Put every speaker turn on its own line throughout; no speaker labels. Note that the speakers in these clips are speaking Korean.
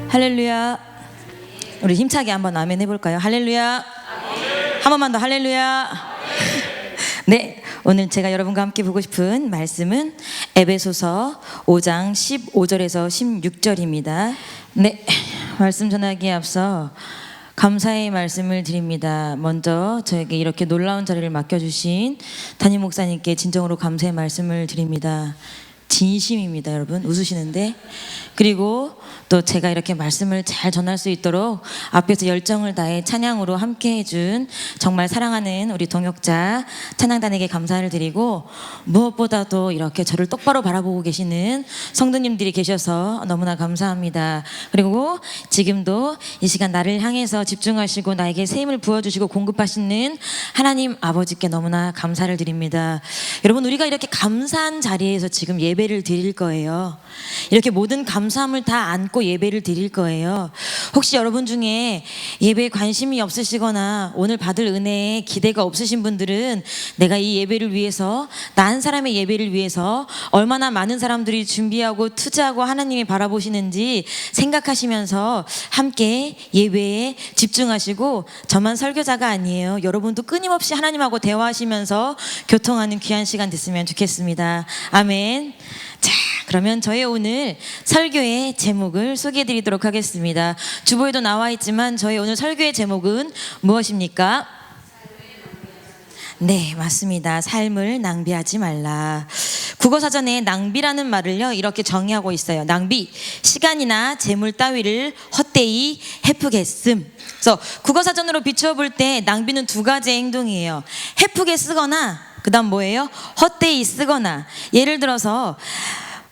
할렐루야. 우리 힘차게 한번 아멘 해볼까요? 할렐루야. 한 번만 더 할렐루야. 네, 오늘 제가 여러분과 함께 보고 싶은 말씀은 에베소서 5장 15절에서 16절입니다. 네, 말씀 전하기에 앞서 감사의 말씀을 드립니다. 먼저 저에게 이렇게 놀라운 자리를 맡겨주신 담임 목사님께 진정으로 감사의 말씀을 드립니다. 진심입니다, 여러분. 웃으시는데. 그리고 또 제가 이렇게 말씀을 잘 전할 수 있도록 앞에서 열정을 다해 찬양으로 함께 해준 정말 사랑하는 우리 동역자 찬양단에게 감사를 드리고, 무엇보다도 이렇게 저를 똑바로 바라보고 계시는 성도님들이 계셔서 너무나 감사합니다. 그리고 지금도 이 시간 나를 향해서 집중하시고 나에게 새 힘을 부어주시고 공급하시는 하나님 아버지께 너무나 감사를 드립니다. 여러분, 우리가 이렇게 감사한 자리에서 지금 예배를 드릴 거예요. 이렇게 모든 감사함을 다 안고 예배를 드릴 거예요. 혹시 여러분 중에 예배에 관심이 없으시거나 오늘 받을 은혜에 기대가 없으신 분들은 내가 이 예배를 위해서, 나 한 사람의 예배를 위해서 얼마나 많은 사람들이 준비하고 투자하고 하나님이 바라보시는지 생각하시면서 함께 예배에 집중하시고, 저만 설교자가 아니에요. 여러분도 끊임없이 하나님하고 대화하시면서 교통하는 귀한 시간 됐으면 좋겠습니다. 아멘. 자, 그러면 저의 오늘 설교의 제목을 소개해 드리도록 하겠습니다. 주보에도 나와 있지만 저의 오늘 설교의 제목은 무엇입니까? 네, 맞습니다. 삶을 낭비하지 말라. 국어사전에 낭비라는 말을요, 이렇게 정의하고 있어요. 낭비, 시간이나 재물 따위를 헛되이 헤프겠음. 그래서 국어사전으로 비추어 볼 때 낭비는 두 가지의 행동이에요. 헤프게 쓰거나, 그 다음 뭐예요? 헛되이 쓰거나. 예를 들어서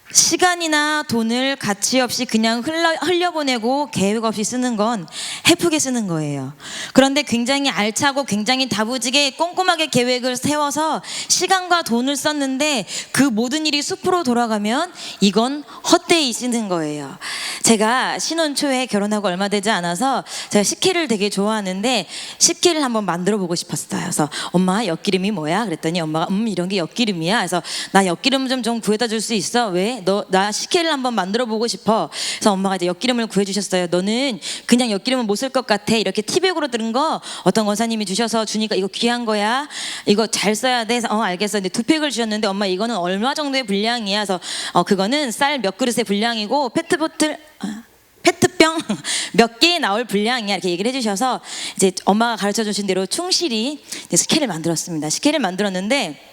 시간이나 돈을 가치 없이 그냥 흘려보내고 계획 없이 쓰는 건 헤프게 쓰는 거예요. 그런데 굉장히 알차고 굉장히 다부지게 꼼꼼하게 계획을 세워서 시간과 돈을 썼는데 그 모든 일이 숲으로 돌아가면 이건 헛되이 쓰는 거예요. 제가 신혼 초에 결혼하고 얼마 되지 않아서 제가 식혜를 되게 좋아하는데 식혜를 한번 만들어 보고 싶었어요. 그래서 엄마, 엿기름이 뭐야? 그랬더니 엄마가 이런 게 엿기름이야. 그래서 나 엿기름 좀 구해다 줄 수 있어? 왜? 나 식혜를 한번 만들어 보고 싶어. 그래서 엄마가 이제 엿기름을 구해 주셨어요. 너는 그냥 엿기름은 못 쓸 것 같아. 이렇게 티백으로 들은 거 어떤 권사님이 주셔서 주니까 이거 귀한 거야. 이거 잘 써야 돼. 그래서 알겠어. 근데 2팩을 주셨는데 엄마 이거는 얼마 정도의 분량이야? 그래서 그거는 쌀 몇 그릇의 분량이고 페트병 몇 개 나올 분량이야, 이렇게 얘기를 해주셔서 이제 엄마가 가르쳐 주신 대로 충실히 식혜를 만들었습니다. 식혜를 만들었는데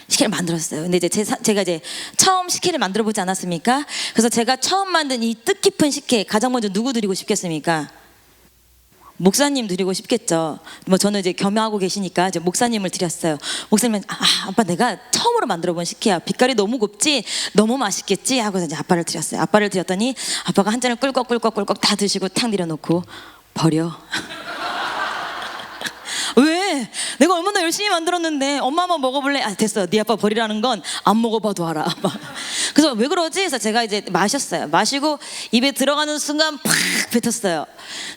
식혜를 만들었어요. 근데 이제 제가 이제 처음 식혜를 만들어 보지 않았습니까? 그래서 제가 처음 만든 이 뜻깊은 식혜 가장 먼저 누구 드리고 싶겠습니까? 목사님 드리고 싶겠죠. 뭐 저는 이제 겸하고 계시니까 이제 목사님을 드렸어요. 목사님은 아빠 내가 처음으로 만들어 본 식혜야. 빛깔이 너무 곱지, 너무 맛있겠지 하고 이제 아빠를 드렸어요. 아빠를 드렸더니 아빠가 한 잔을 꿀꺽 다 드시고 탁 내려놓고 버려. 왜? 내가 얼마나 열심히 만들었는데 엄마만 먹어볼래? 됐어. 네 아빠 버리라는 건 안 먹어봐도 알아. 그래서 왜 그러지? 그래서 제가 이제 마셨어요. 마시고 입에 들어가는 순간 팍 뱉었어요.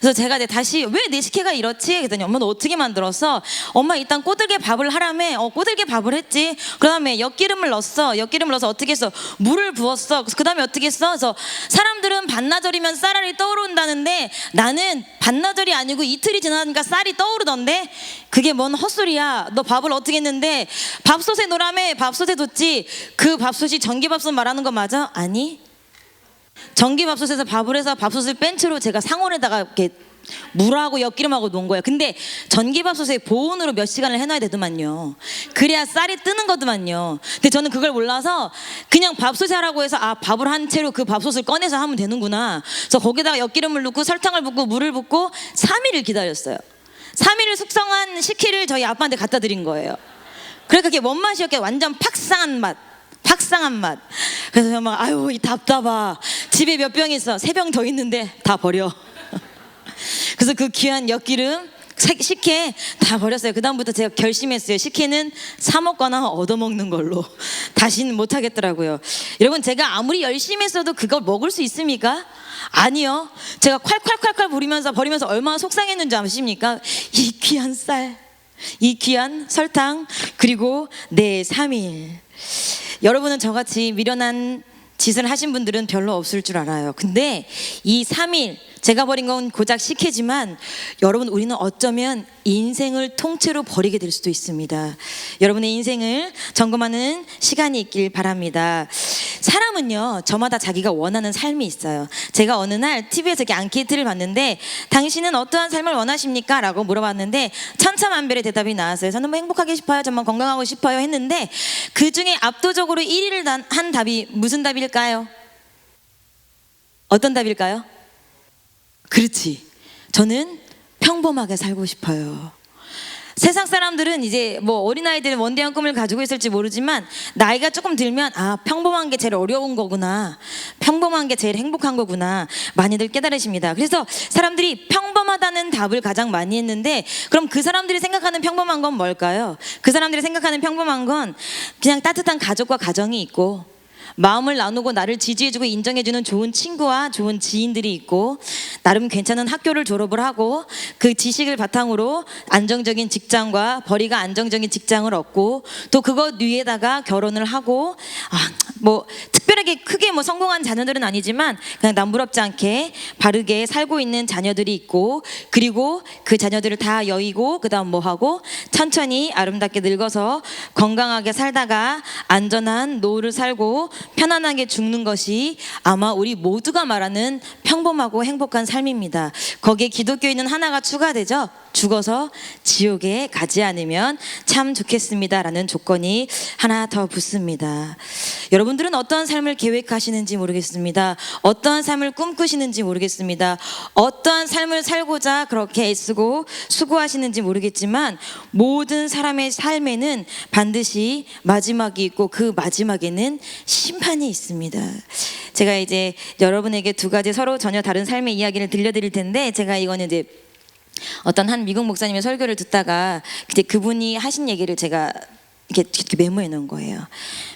그래서 제가 이제 다시 왜 내 식혜가 이렇지? 그랬더니 엄마는 어떻게 만들었어? 엄마 일단 꼬들게 밥을 하라며. 꼬들게 밥을 했지. 그 다음에 엿기름을 넣었어. 엿기름을 넣어서 어떻게 했어? 물을 부었어. 그 다음에 어떻게 했어? 그래서 사람들은 반나절이면 쌀알이 떠오른다는데 나는 반나절이 아니고 이틀이 지나니까 쌀이 떠오르던데 그게 뭔 헛소리야. 너 밥을 어떻게 했는데 밥솥에 놓으라며. 밥솥에 뒀지. 그 밥솥이 전기밥솥 말하는 거 맞아? 아니, 전기밥솥에서 밥을 해서 밥솥을 뺀 채로 제가 상온에다가 이렇게 물하고 엿기름하고 놓은 거예요. 근데 전기밥솥에 보온으로 몇 시간을 해놔야 되더만요. 그래야 쌀이 뜨는 거더만요. 근데 저는 그걸 몰라서 그냥 밥솥에 하라고 해서 밥을 한 채로 그 밥솥을 꺼내서 하면 되는구나. 그래서 거기다가 엿기름을 넣고 설탕을 붓고 물을 붓고 3일을 기다렸어요. 3일을 숙성한 식혜를 저희 아빠한테 갖다 드린 거예요. 그러니까 그게 뭔 맛이었게? 완전 팍상한 맛. 그래서 막 아유 이 답답하. 집에 몇 병 있어? 3병 더 있는데 다 버려. 그래서 그 귀한 엿기름 식혜 다 버렸어요. 그 다음부터 제가 결심했어요. 식혜는 사 먹거나 얻어먹는 걸로. 다시는 못 하겠더라고요. 여러분, 제가 아무리 열심히 했어도 그걸 먹을 수 있습니까? 아니요. 제가 콸콸콸콸 버리면서 얼마나 속상했는지 아십니까? 이 귀한 쌀, 이 귀한 설탕, 그리고 내 3일. 여러분은 저같이 미련한 짓을 하신 분들은 별로 없을 줄 알아요. 근데 이 3일 제가 버린 건 고작 식혜지만 여러분, 우리는 어쩌면 인생을 통째로 버리게 될 수도 있습니다. 여러분의 인생을 점검하는 시간이 있길 바랍니다. 사람은요, 저마다 자기가 원하는 삶이 있어요. 제가 어느 날 TV에서 이렇게 앙케이트를 봤는데 당신은 어떠한 삶을 원하십니까? 라고 물어봤는데 천차만별의 대답이 나왔어요. 저는 뭐 행복하게 싶어요, 저는 건강하고 싶어요 했는데 그 중에 압도적으로 1위를 한 답이 무슨 답일까요? 어떤 답일까요? 그렇지, 저는 평범하게 살고 싶어요. 세상 사람들은 이제 뭐 어린아이들은 원대한 꿈을 가지고 있을지 모르지만 나이가 조금 들면 평범한 게 제일 어려운 거구나, 평범한 게 제일 행복한 거구나 많이들 깨달으십니다. 그래서 사람들이 평범하다는 답을 가장 많이 했는데 그럼 그 사람들이 생각하는 평범한 건 뭘까요? 그 사람들이 생각하는 평범한 건 그냥 따뜻한 가족과 가정이 있고 마음을 나누고 나를 지지해주고 인정해주는 좋은 친구와 좋은 지인들이 있고 나름 괜찮은 학교를 졸업을 하고 그 지식을 바탕으로 안정적인 직장과 벌이가 안정적인 직장을 얻고 또 그것 위에다가 결혼을 하고 뭐 특별하게 크게 뭐 성공한 자녀들은 아니지만 그냥 남부럽지 않게 바르게 살고 있는 자녀들이 있고 그리고 그 자녀들을 다 여의고 그 다음 뭐 하고 천천히 아름답게 늙어서 건강하게 살다가 안전한 노후를 살고 편안하게 죽는 것이 아마 우리 모두가 말하는 평범하고 행복한 삶입니다. 거기에 기독교인은 하나가 추가되죠. 죽어서 지옥에 가지 않으면 참 좋겠습니다 라는 조건이 하나 더 붙습니다. 여러분들은 어떠한 삶을 계획하시는지 모르겠습니다. 어떠한 삶을 꿈꾸시는지 모르겠습니다. 어떠한 삶을 살고자 그렇게 애쓰고 수고하시는지 모르겠지만 모든 사람의 삶에는 반드시 마지막이 있고 그 마지막에는 심판이 있습니다. 제가 이제 여러분에게 두 가지 서로 전혀 다른 삶의 이야기를 들려드릴 텐데 제가 이거는 이제 어떤 한 미국 목사님의 설교를 듣다가 이제 그분이 하신 얘기를 제가 이렇게 메모해 놓은 거예요.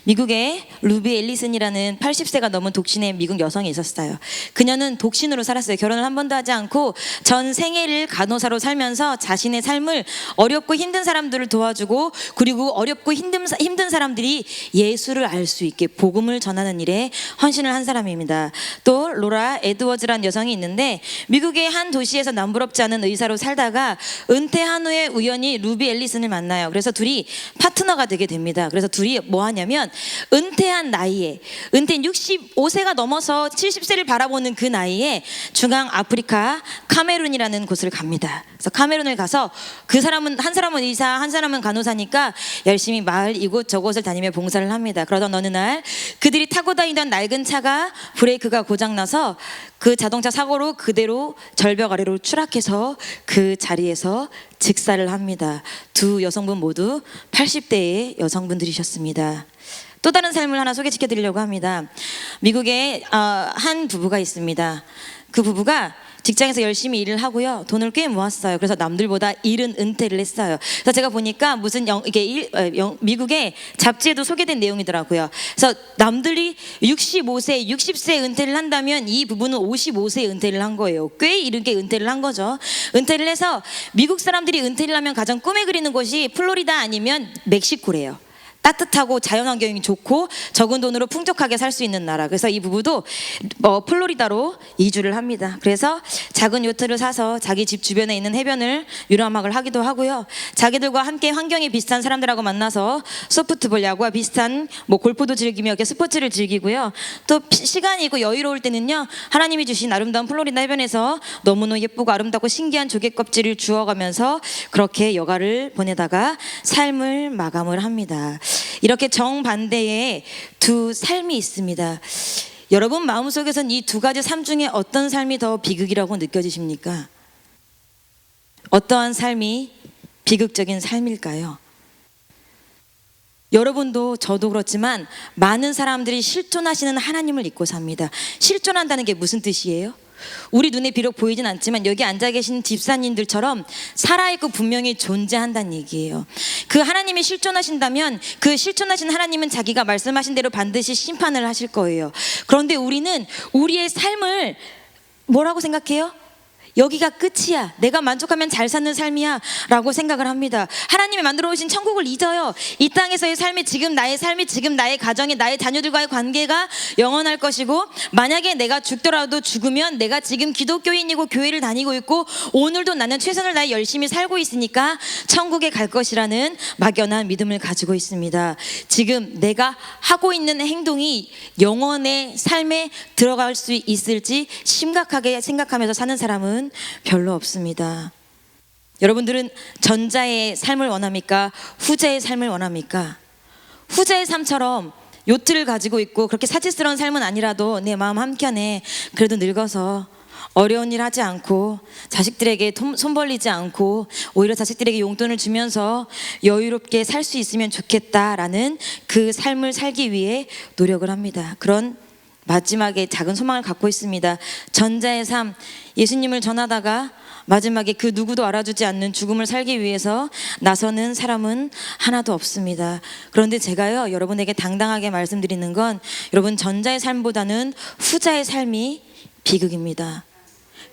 미국에 루비 앨리슨이라는 80세가 넘은 독신의 미국 여성이 있었어요. 그녀는 독신으로 살았어요. 결혼을 한 번도 하지 않고 전 생애를 간호사로 살면서 자신의 삶을 어렵고 힘든 사람들을 도와주고 그리고 어렵고 힘든 사람들이 예수를 알 수 있게 복음을 전하는 일에 헌신을 한 사람입니다. 또 로라 에드워즈라는 여성이 있는데 미국의 한 도시에서 남부럽지 않은 의사로 살다가 은퇴한 후에 우연히 루비 앨리슨을 만나요. 그래서 둘이 파트너가 되게 됩니다. 그래서 둘이 뭐 하냐면 은퇴한 나이에 65세가 넘어서 70세를 바라보는 그 나이에 중앙 아프리카 카메룬이라는 곳을 갑니다. 그래서 카메룬을 가서 그 사람은 한 사람은 의사, 한 사람은 간호사니까 열심히 마을 이곳 저곳을 다니며 봉사를 합니다. 그러던 어느 날 그들이 타고 다니던 낡은 차가 브레이크가 고장나서 그 자동차 사고로 그대로 절벽 아래로 추락해서 그 자리에서 직사를 합니다. 두 여성분 모두 80대의 여성분들이셨습니다. 또 다른 삶을 하나 소개시켜 드리려고 합니다. 미국에 한 부부가 있습니다. 그 부부가 직장에서 열심히 일을 하고요. 돈을 꽤 모았어요. 그래서 남들보다 이른 은퇴를 했어요. 그래서 제가 보니까 무슨 미국의 잡지에도 소개된 내용이더라고요. 그래서 남들이 65세, 60세 은퇴를 한다면 이 부부는 55세 은퇴를 한 거예요. 꽤 이르게 은퇴를 한 거죠. 은퇴를 해서 미국 사람들이 은퇴를 하면 가장 꿈에 그리는 곳이 플로리다 아니면 멕시코래요. 따뜻하고 자연환경이 좋고 적은 돈으로 풍족하게 살 수 있는 나라. 그래서 이 부부도 플로리다로 이주를 합니다. 그래서 작은 요트를 사서 자기 집 주변에 있는 해변을 유람학을 하기도 하고요. 자기들과 함께 환경이 비슷한 사람들하고 만나서 소프트볼 야구와 비슷한 골프도 즐기며 이렇게 스포츠를 즐기고요. 또 시간이 있고 여유로울 때는요, 하나님이 주신 아름다운 플로리다 해변에서 너무너무 예쁘고 아름답고 신기한 조개 껍질을 주워가면서 그렇게 여가를 보내다가 삶을 마감을 합니다. 이렇게 정반대의 두 삶이 있습니다. 여러분 마음속에선 이 두 가지 삶 중에 어떤 삶이 더 비극이라고 느껴지십니까? 어떠한 삶이 비극적인 삶일까요? 여러분도 저도 그렇지만 많은 사람들이 실존하시는 하나님을 잊고 삽니다. 실존한다는 게 무슨 뜻이에요? 우리 눈에 비록 보이진 않지만 여기 앉아 계신 집사님들처럼 살아있고 분명히 존재한다는 얘기예요. 그 하나님이 실존하신다면 그 실존하신 하나님은 자기가 말씀하신 대로 반드시 심판을 하실 거예요. 그런데 우리는 우리의 삶을 뭐라고 생각해요? 여기가 끝이야. 내가 만족하면 잘 사는 삶이야 라고 생각을 합니다. 하나님이 만들어 오신 천국을 잊어요. 이 땅에서의 삶이, 지금 나의 삶이, 지금 나의 가정이, 나의 자녀들과의 관계가 영원할 것이고, 만약에 내가 죽더라도 죽으면 내가 지금 기독교인이고 교회를 다니고 있고 오늘도 나는 최선을 다해 열심히 살고 있으니까 천국에 갈 것이라는 막연한 믿음을 가지고 있습니다. 지금 내가 하고 있는 행동이 영원의 삶에 들어갈 수 있을지 심각하게 생각하면서 사는 사람은 별로 없습니다. 여러분들은 전자의 삶을 원합니까? 후자의 삶을 원합니까? 후자의 삶처럼 요트를 가지고 있고 그렇게 사치스러운 삶은 아니라도 내 마음 한켠에 그래도 늙어서 어려운 일 하지 않고 자식들에게 손 벌리지 않고 오히려 자식들에게 용돈을 주면서 여유롭게 살 수 있으면 좋겠다라는 그 삶을 살기 위해 노력을 합니다. 그런 마지막에 작은 소망을 갖고 있습니다. 전자의 삶, 예수님을 전하다가 마지막에 그 누구도 알아주지 않는 죽음을 살기 위해서 나서는 사람은 하나도 없습니다. 그런데 제가요, 여러분에게 당당하게 말씀드리는 건, 여러분 전자의 삶보다는 후자의 삶이 비극입니다.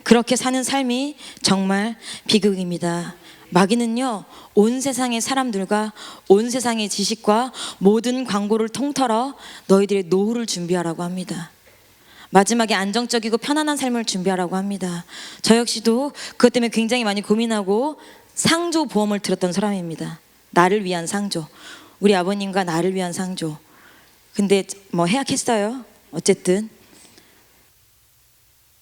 그렇게 사는 삶이 정말 비극입니다. 마귀는요, 온 세상의 사람들과 온 세상의 지식과 모든 광고를 통틀어 너희들의 노후를 준비하라고 합니다. 마지막에 안정적이고 편안한 삶을 준비하라고 합니다. 저 역시도 그것 때문에 굉장히 많이 고민하고 상조 보험을 들었던 사람입니다. 나를 위한 상조, 우리 아버님과 나를 위한 상조. 근데 뭐 해약했어요. 어쨌든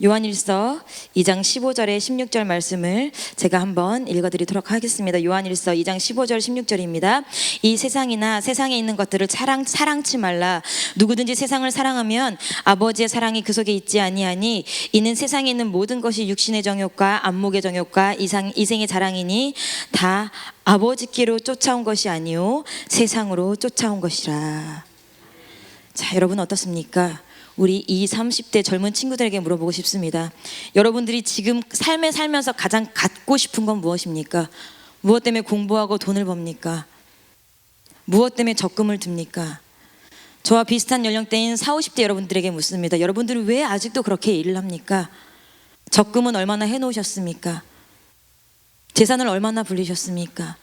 요한일서 2장 15절에 16절 말씀을 제가 한번 읽어드리도록 하겠습니다. 요한일서 2장 15절 16절입니다. 이 세상이나 세상에 있는 것들을 사랑치 말라. 누구든지 세상을 사랑하면 아버지의 사랑이 그 속에 있지 아니하니, 이는 세상에 있는 모든 것이 육신의 정욕과 안목의 정욕과 이생의 자랑이니 다 아버지께로 쫓아온 것이 아니요 세상으로 쫓아온 것이라. 자, 여러분 어떻습니까? 우리 20, 30대 젊은 친구들에게 물어보고 싶습니다. 여러분들이 지금 삶에 살면서 가장 갖고 싶은 건 무엇입니까? 무엇 때문에 공부하고 돈을 법니까? 무엇 때문에 적금을 듭니까? 저와 비슷한 연령대인 40, 50대 여러분들에게 묻습니다. 여러분들은 왜 아직도 그렇게 일을 합니까? 적금은 얼마나 해놓으셨습니까? 재산을 얼마나 불리셨습니까?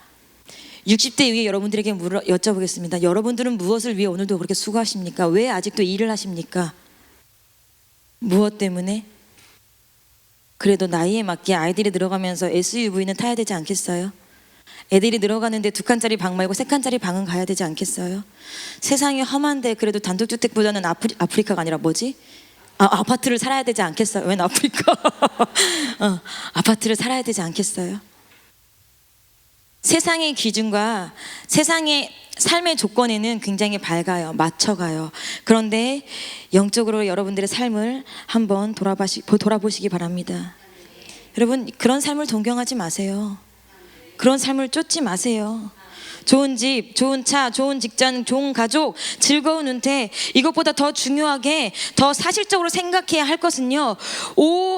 60대 위에 여러분들에게 여쭤보겠습니다. 여러분들은 무엇을 위해 오늘도 그렇게 수고하십니까? 왜 아직도 일을 하십니까? 무엇 때문에? 그래도 나이에 맞게 아이들이 늘어가면서 SUV는 타야 되지 않겠어요? 애들이 늘어가는데 2칸짜리 방 말고 3칸짜리 방은 가야 되지 않겠어요? 세상이 험한데 그래도 단독주택보다는 아프리카가 아니라 뭐지? 아파트를 살아야 되지 않겠어요? 웬 아프리카? 아파트를 살아야 되지 않겠어요? 세상의 기준과 세상의 삶의 조건에는 굉장히 밝아요. 맞춰가요. 그런데 영적으로 여러분들의 삶을 한번 돌아보시기 바랍니다. 여러분, 그런 삶을 동경하지 마세요. 그런 삶을 쫓지 마세요. 좋은 집, 좋은 차, 좋은 직장, 좋은 가족, 즐거운 은퇴, 이것보다 더 중요하게 더 사실적으로 생각해야 할 것은요,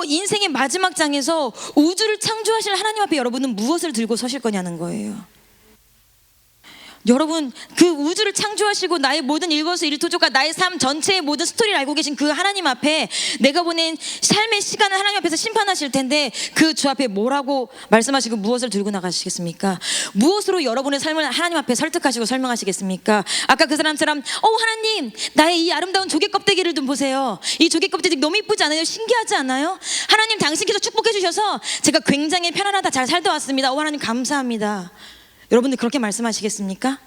인생의 마지막 장에서 우주를 창조하실 하나님 앞에 여러분은 무엇을 들고 서실 거냐는 거예요. 여러분, 그 우주를 창조하시고 나의 모든 일거수일투족과 나의 삶 전체의 모든 스토리를 알고 계신 그 하나님 앞에 내가 보낸 삶의 시간을 하나님 앞에서 심판하실 텐데, 그 주 앞에 뭐라고 말씀하시고 무엇을 들고 나가시겠습니까? 무엇으로 여러분의 삶을 하나님 앞에 설득하시고 설명하시겠습니까? 아까 그 사람처럼 하나님, 나의 이 아름다운 조개 껍데기를 좀 보세요. 이 조개 껍데기 너무 이쁘지 않아요? 신기하지 않아요? 하나님, 당신께서 축복해 주셔서 제가 굉장히 편안하다 잘 살다 왔습니다. 하나님 감사합니다. 여러분들 그렇게 말씀하시겠습니까?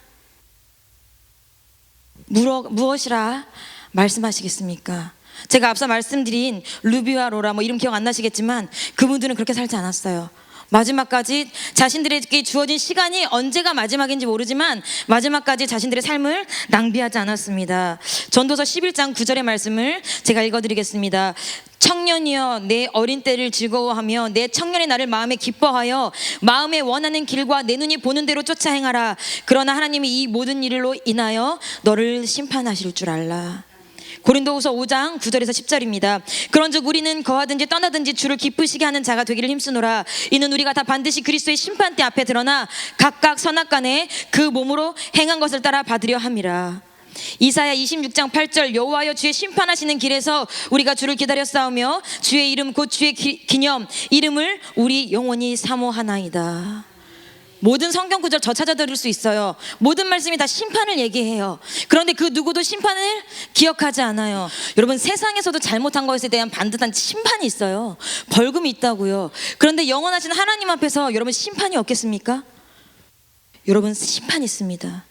무엇이라 말씀하시겠습니까? 제가 앞서 말씀드린 루비와 로라, 이름 기억 안 나시겠지만 그분들은 그렇게 살지 않았어요. 마지막까지 자신들에게 주어진 시간이 언제가 마지막인지 모르지만 마지막까지 자신들의 삶을 낭비하지 않았습니다. 전도서 11장 9절의 말씀을 제가 읽어드리겠습니다. 청년이여, 내 어린 때를 즐거워하며 내 청년의 날을 마음에 기뻐하여 마음에 원하는 길과 내 눈이 보는 대로 쫓아 행하라. 그러나 하나님이 이 모든 일로 인하여 너를 심판하실 줄 알라. 고린도후서 5장 9절에서 10절입니다. 그런즉 우리는 거하든지 떠나든지 주를 기쁘시게 하는 자가 되기를 힘쓰노라. 이는 우리가 다 반드시 그리스도의 심판대 앞에 드러나 각각 선악간에 그 몸으로 행한 것을 따라 받으려 함이라. 이사야 26장 8절 여호와여 주의 심판하시는 길에서 우리가 주를 기다렸사오며 주의 이름 곧 주의 기념 이름을 우리 영원히 사모하나이다. 모든 성경 구절 저 찾아 들을 수 있어요. 모든 말씀이 다 심판을 얘기해요. 그런데 그 누구도 심판을 기억하지 않아요. 여러분, 세상에서도 잘못한 것에 대한 반듯한 심판이 있어요. 벌금이 있다고요. 그런데 영원하신 하나님 앞에서 여러분 심판이 없겠습니까? 여러분, 심판이 있습니다.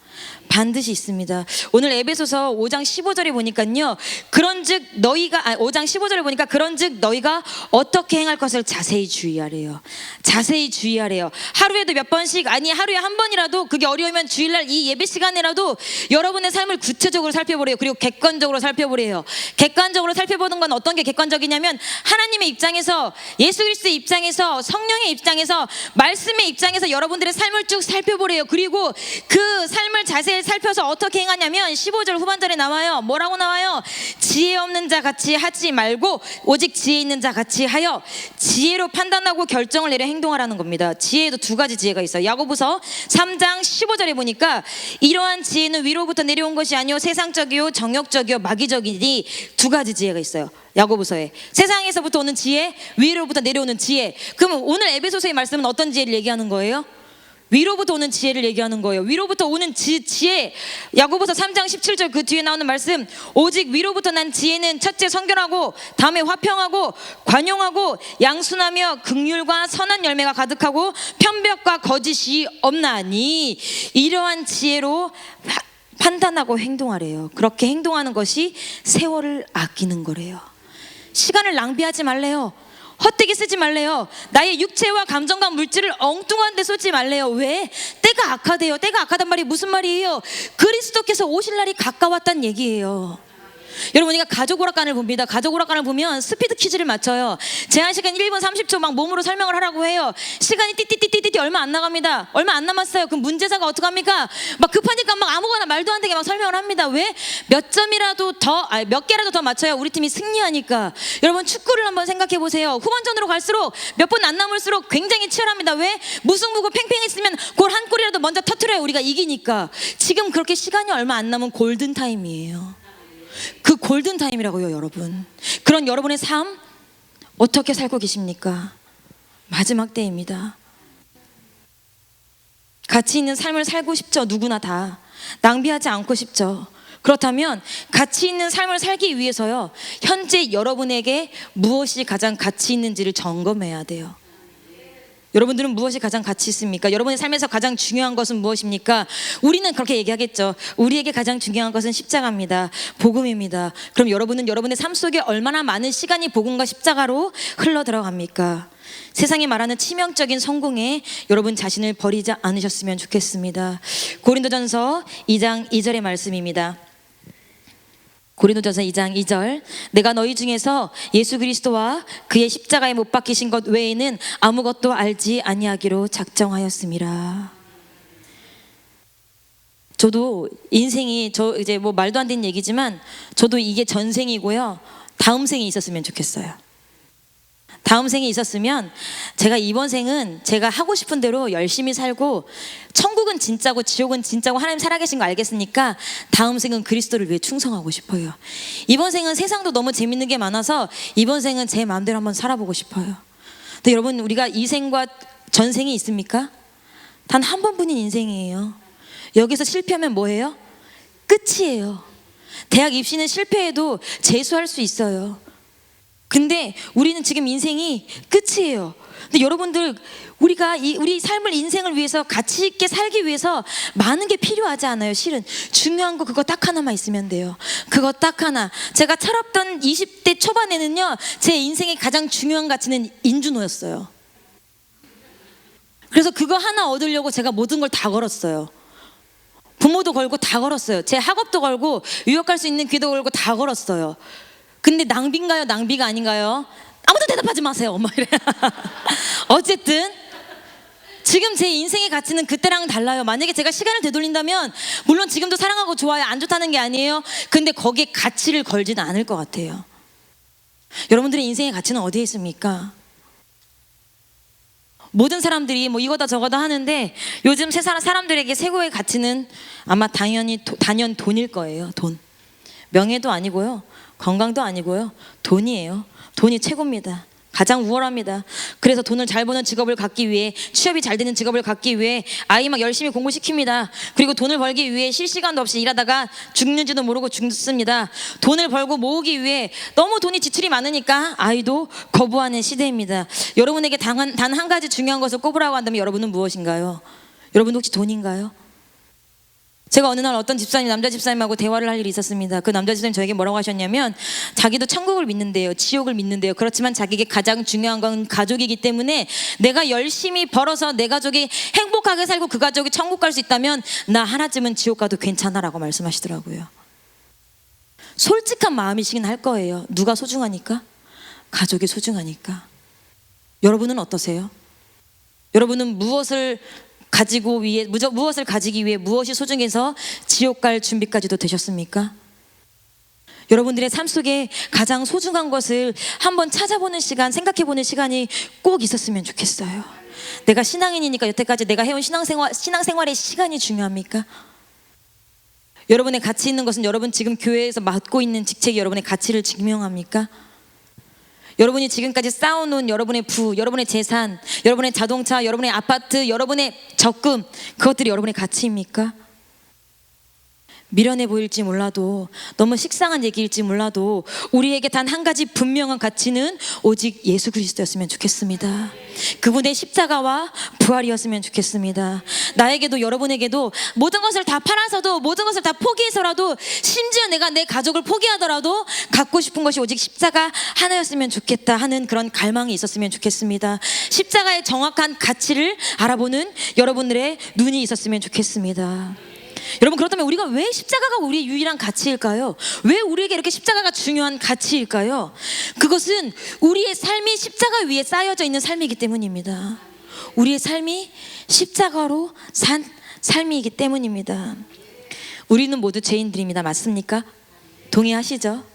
반드시 있습니다. 오늘 에베소서 5장 15절에 보니까요, 그런즉 너희가 5장 15절에 보니까 그런즉 너희가 어떻게 행할 것을 자세히 주의하래요. 자세히 주의하래요. 하루에도 몇 번씩, 아니 하루에 한 번이라도, 그게 어려우면 주일날 이 예배 시간에라도 여러분의 삶을 구체적으로 살펴보래요. 그리고 객관적으로 살펴보래요. 객관적으로 살펴보는 건 어떤 게 객관적이냐면, 하나님의 입장에서, 예수 그리스도의 입장에서, 성령의 입장에서, 말씀의 입장에서 여러분들의 삶을 쭉 살펴보래요. 그리고 그 삶을 자세히 살펴서 어떻게 행하냐면 15절 후반절에 나와요. 뭐라고 나와요? 지혜 없는 자 같이 하지 말고 오직 지혜 있는 자 같이 하여 지혜로 판단하고 결정을 내려 행동하라는 겁니다. 지혜에도 두 가지 지혜가 있어요. 야고보서 3장 15절에 보니까 이러한 지혜는 위로부터 내려온 것이 아니요 세상적이요 정욕적이요 마귀적이니 두 가지 지혜가 있어요. 야고보서에 세상에서부터 오는 지혜, 위로부터 내려오는 지혜. 그럼 오늘 에베소서의 말씀은 어떤 지혜를 얘기하는 거예요? 위로부터 오는 지혜를 얘기하는 거예요. 위로부터 오는 지혜. 야고보서 3장 17절 그 뒤에 나오는 말씀, 오직 위로부터 난 지혜는 첫째 성결하고 다음에 화평하고 관용하고 양순하며 긍휼과 선한 열매가 가득하고 편벽과 거짓이 없나니 이러한 지혜로 판단하고 행동하래요. 그렇게 행동하는 것이 세월을 아끼는 거래요. 시간을 낭비하지 말래요. 헛되게 쓰지 말래요. 나의 육체와 감정과 물질을 엉뚱한 데 쏟지 말래요. 왜? 때가 악하대요. 때가 악하단 말이 무슨 말이에요? 그리스도께서 오실 날이 가까웠단 얘기예요. 여러분, 우리가 가족 오락관을 봅니다. 가족 오락관을 보면 스피드 퀴즈를 맞춰요. 제한 시간 1분 30초 막 몸으로 설명을 하라고 해요. 시간이 띠띠띠띠띠 얼마 안 나갑니다. 얼마 안 남았어요. 그럼 문제자가 어떡합니까? 막 급하니까 막 아무거나 말도 안 되게 막 설명을 합니다. 왜? 몇 점이라도 더, 몇 개라도 더 맞춰야 우리 팀이 승리하니까. 여러분, 축구를 한번 생각해 보세요. 후반전으로 갈수록 몇 분 안 남을수록 굉장히 치열합니다. 왜? 무승부고 팽팽했으면 골 한 골이라도 먼저 터트려야 우리가 이기니까. 지금 그렇게 시간이 얼마 안 남은 골든타임이에요. 그 골든타임이라고요, 여러분. 그런 여러분의 삶 어떻게 살고 계십니까? 마지막 때입니다. 가치 있는 삶을 살고 싶죠. 누구나 다 낭비하지 않고 싶죠. 그렇다면 가치 있는 삶을 살기 위해서요, 현재 여러분에게 무엇이 가장 가치 있는지를 점검해야 돼요. 여러분들은 무엇이 가장 가치 있습니까? 여러분의 삶에서 가장 중요한 것은 무엇입니까? 우리는 그렇게 얘기하겠죠. 우리에게 가장 중요한 것은 십자가입니다. 복음입니다. 그럼 여러분은 여러분의 삶 속에 얼마나 많은 시간이 복음과 십자가로 흘러 들어갑니까? 세상이 말하는 치명적인 성공에 여러분 자신을 버리지 않으셨으면 좋겠습니다. 고린도전서 2장 2절의 말씀입니다. 고린도전서 2장 2절, 내가 너희 중에서 예수 그리스도와 그의 십자가에 못 박히신 것 외에는 아무것도 알지 아니하기로 작정하였음이라. 저도 인생이, 저 이제 뭐 말도 안 되는 얘기지만 저도 이게 전생이고요, 다음 생이 있었으면 좋겠어요. 다음 생이 있었으면 제가 이번 생은 제가 하고 싶은 대로 열심히 살고, 천국은 진짜고 지옥은 진짜고 하나님 살아계신 거 알겠으니까 다음 생은 그리스도를 위해 충성하고 싶어요. 이번 생은 세상도 너무 재밌는 게 많아서 이번 생은 제 마음대로 한번 살아보고 싶어요. 근데 여러분, 우리가 이 생과 전생이 있습니까? 단 한 번뿐인 인생이에요. 여기서 실패하면 뭐예요? 끝이에요. 대학 입시는 실패해도 재수할 수 있어요. 근데 우리는 지금 인생이 끝이에요. 근데 여러분들, 우리가 우리 삶을, 인생을 위해서 가치 있게 살기 위해서 많은 게 필요하지 않아요. 실은 중요한 거 그거 딱 하나만 있으면 돼요. 그거 딱 하나. 제가 철없던 20대 초반에는요, 제 인생의 가장 중요한 가치는 인준호였어요. 그래서 그거 하나 얻으려고 제가 모든 걸 다 걸었어요. 부모도 걸고 다 걸었어요. 제 학업도 걸고 유학 갈 수 있는 기도 걸고 다 걸었어요. 근데 낭비인가요? 낭비가 아닌가요? 아무도 대답하지 마세요. 엄마 이래. 어쨌든 지금 제 인생의 가치는 그때랑 달라요. 만약에 제가 시간을 되돌린다면, 물론 지금도 사랑하고 좋아요, 안 좋다는 게 아니에요. 근데 거기에 가치를 걸지는 않을 것 같아요. 여러분들의 인생의 가치는 어디에 있습니까? 모든 사람들이 뭐 이거다 저거다 하는데 요즘 사람들에게 최고의 가치는 아마 단연 돈일 거예요. 돈. 명예도 아니고요. 건강도 아니고요. 돈이에요. 돈이 최고입니다. 가장 우월합니다. 그래서 돈을 잘 버는 직업을 갖기 위해, 취업이 잘 되는 직업을 갖기 위해 아이 막 열심히 공부시킵니다. 그리고 돈을 벌기 위해 쉴 시간도 없이 일하다가 죽는지도 모르고 죽습니다. 돈을 벌고 모으기 위해 너무 돈이 지출이 많으니까 아이도 거부하는 시대입니다. 여러분에게 단 한 가지 중요한 것을 꼽으라고 한다면 여러분은 무엇인가요? 여러분 혹시 돈인가요? 제가 어느 날 어떤 남자 집사님하고 대화를 할 일이 있었습니다. 그 남자 집사님 저에게 뭐라고 하셨냐면 자기도 천국을 믿는데요, 지옥을 믿는데요. 그렇지만 자기에게 가장 중요한 건 가족이기 때문에 내가 열심히 벌어서 내 가족이 행복하게 살고 그 가족이 천국 갈 수 있다면 나 하나쯤은 지옥 가도 괜찮아라고 말씀하시더라고요. 솔직한 마음이시긴 할 거예요. 누가 소중하니까? 가족이 소중하니까. 여러분은 어떠세요? 여러분은 무엇을 가지기 위해 무엇이 소중해서 지옥 갈 준비까지도 되셨습니까? 여러분들의 삶 속에 가장 소중한 것을 한번 찾아보는 시간, 생각해보는 시간이 꼭 있었으면 좋겠어요. 내가 신앙인이니까 여태까지 내가 해온 신앙생활의 시간이 중요합니까? 여러분의 가치 있는 것은 여러분 지금 교회에서 맡고 있는 직책이 여러분의 가치를 증명합니까? 여러분이 지금까지 쌓아놓은 여러분의 여러분의 재산, 여러분의 자동차, 여러분의 아파트, 여러분의 적금, 그것들이 여러분의 가치입니까? 미련해 보일지 몰라도, 너무 식상한 얘기일지 몰라도 우리에게 단 한 가지 분명한 가치는 오직 예수 그리스도였으면 좋겠습니다. 그분의 십자가와 부활이었으면 좋겠습니다. 나에게도 여러분에게도 모든 것을 다 팔아서도, 모든 것을 다 포기해서라도, 심지어 내가 내 가족을 포기하더라도 갖고 싶은 것이 오직 십자가 하나였으면 좋겠다 하는 그런 갈망이 있었으면 좋겠습니다. 십자가의 정확한 가치를 알아보는 여러분들의 눈이 있었으면 좋겠습니다. 여러분, 그렇다면 우리가 왜 십자가가 우리의 유일한 가치일까요? 왜 우리에게 이렇게 십자가가 중요한 가치일까요? 그것은 우리의 삶이 십자가 위에 쌓여져 있는 삶이기 때문입니다. 우리의 삶이 십자가로 산 삶이기 때문입니다. 우리는 모두 죄인들입니다. 맞습니까? 동의하시죠?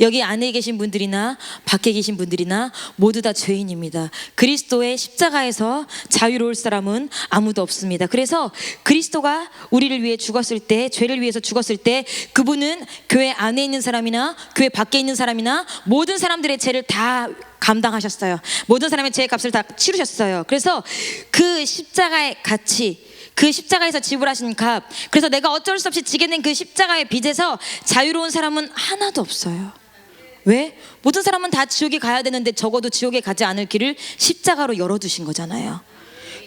여기 안에 계신 분들이나 밖에 계신 분들이나 모두 다 죄인입니다. 그리스도의 십자가에서 자유로울 사람은 아무도 없습니다. 그래서 그리스도가 우리를 위해 죽었을 때, 죄를 위해서 죽었을 때 그분은 교회 안에 있는 사람이나 교회 밖에 있는 사람이나 모든 사람들의 죄를 다 감당하셨어요. 모든 사람의 죄의 값을 다 치르셨어요. 그래서 그 십자가의 가치, 그 십자가에서 지불하신 값, 그래서 내가 어쩔 수 없이 지게 된 그 십자가의 빚에서 자유로운 사람은 하나도 없어요. 왜? 모든 사람은 다 지옥에 가야 되는데 적어도 지옥에 가지 않을 길을 십자가로 열어두신 거잖아요.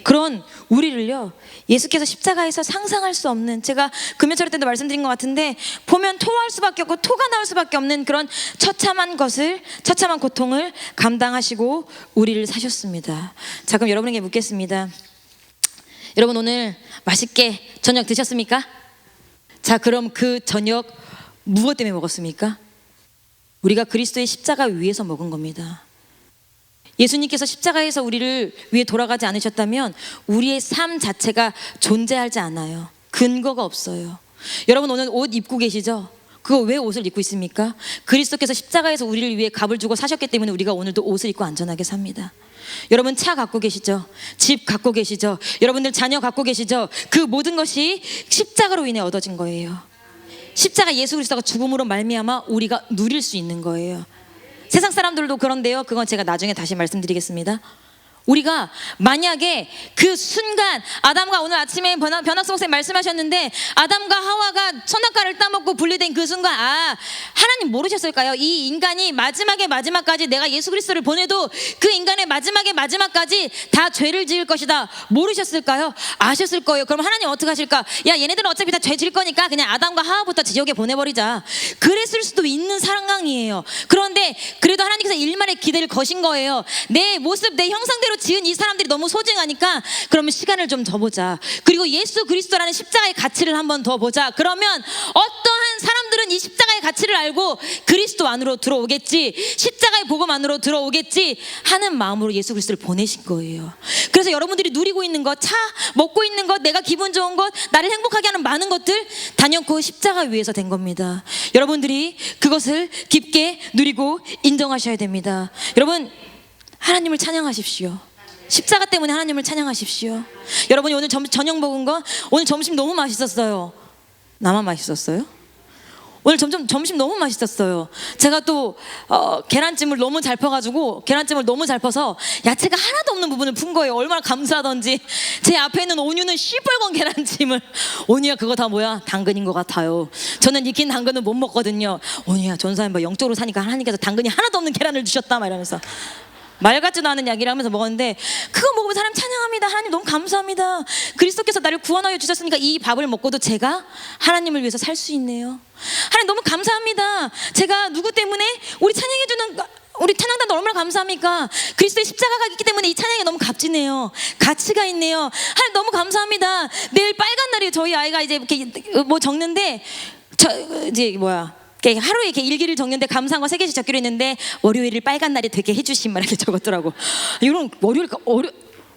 그런 우리를요, 예수께서 십자가에서 상상할 수 없는, 제가 금요철 때도 말씀드린 것 같은데 보면 토할 수밖에 없고 토가 나올 수밖에 없는 그런 처참한 고통을 감당하시고 우리를 사셨습니다. 자, 그럼 여러분에게 묻겠습니다. 여러분, 오늘 맛있게 저녁 드셨습니까? 자, 그럼 그 저녁 무엇 때문에 먹었습니까? 우리가 그리스도의 십자가 위에서 먹은 겁니다. 예수님께서 십자가에서 우리를 위해 돌아가지 않으셨다면 우리의 삶 자체가 존재하지 않아요. 근거가 없어요. 여러분, 오늘 옷 입고 계시죠? 그거 왜 옷을 입고 있습니까? 그리스도께서 십자가에서 우리를 위해 값을 주고 사셨기 때문에 우리가 오늘도 옷을 입고 안전하게 삽니다. 여러분, 차 갖고 계시죠? 집 갖고 계시죠? 여러분들 자녀 갖고 계시죠? 그 모든 것이 십자가로 인해 얻어진 거예요. 십자가 예수 그리스도가 죽음으로 말미암아 우리가 누릴 수 있는 거예요. 세상 사람들도 그런데요, 그건 제가 나중에 다시 말씀드리겠습니다. 우리가 만약에 그 순간, 아담과 오늘 아침에 변학성 선생님 말씀하셨는데 아담과 하와가 선악과를 따먹고 분리된 그 순간, 하나님 모르셨을까요? 이 인간이 마지막까지 내가 예수 그리스도를 보내도 그 인간의 마지막까지 다 죄를 지을 것이다. 모르셨을까요? 아셨을 거예요. 그럼 하나님 어떻게 하실까? 야, 얘네들은 어차피 다 죄 질 거니까 그냥 아담과 하와부터 지옥에 보내버리자. 그랬을 수도 있는 상황이에요. 그런데 그래도 하나님께서 일말의 기대를 거신 거예요. 내 모습, 내 형상대로 지은 이 사람들이 너무 소중하니까 그러면 시간을 좀 더 보자. 그리고 예수 그리스도라는 십자가의 가치를 한번 더 보자. 그러면 어떠한 사람들은 이 십자가의 가치를 알고 그리스도 안으로 들어오겠지, 십자가의 복음 안으로 들어오겠지 하는 마음으로 예수 그리스도를 보내신 거예요. 그래서 여러분들이 누리고 있는 것, 차 먹고 있는 것, 내가 기분 좋은 것, 나를 행복하게 하는 많은 것들 단연코 십자가 위에서 된 겁니다. 여러분들이 그것을 깊게 누리고 인정하셔야 됩니다. 여러분, 하나님을 찬양하십시오. 십자가 때문에 하나님을 찬양하십시오. 여러분이 오늘 저녁 먹은 거, 오늘 점심 너무 맛있었어요. 나만 맛있었어요? 오늘 점심 너무 맛있었어요. 제가 또 계란찜을 너무 잘 퍼서 야채가 하나도 없는 부분을 푼 거예요. 얼마나 감사하던지. 제 앞에 있는 온유는 시뻘건 계란찜을, 온유야 그거 다 뭐야? 당근인 것 같아요. 저는 익힌 당근은 못 먹거든요. 온유야 전사님 뭐 영적으로 사니까 하나님께서 당근이 하나도 없는 계란을 주셨다 막 이러면서 말 같지도 않은 이야기를 하면서 먹었는데, 그거 먹으면서 하나님 찬양합니다. 하나님 너무 감사합니다. 그리스도께서 나를 구원하여 주셨으니까 이 밥을 먹고도 제가 하나님을 위해서 살 수 있네요. 하나님 너무 감사합니다. 제가 누구 때문에 우리 찬양해주는 우리 찬양단도 얼마나 감사합니까? 그리스도의 십자가가 있기 때문에 이 찬양이 너무 값지네요. 가치가 있네요. 하나님 너무 감사합니다. 내일 빨간 날이에요. 저희 아이가 이제 이렇게 뭐 적는데 하루에 이렇게 일기를 적는데 감사한 거 3개씩 적기로 했는데 월요일을 빨간 날이 되게 해주신 말 이렇게 적었더라고. 이런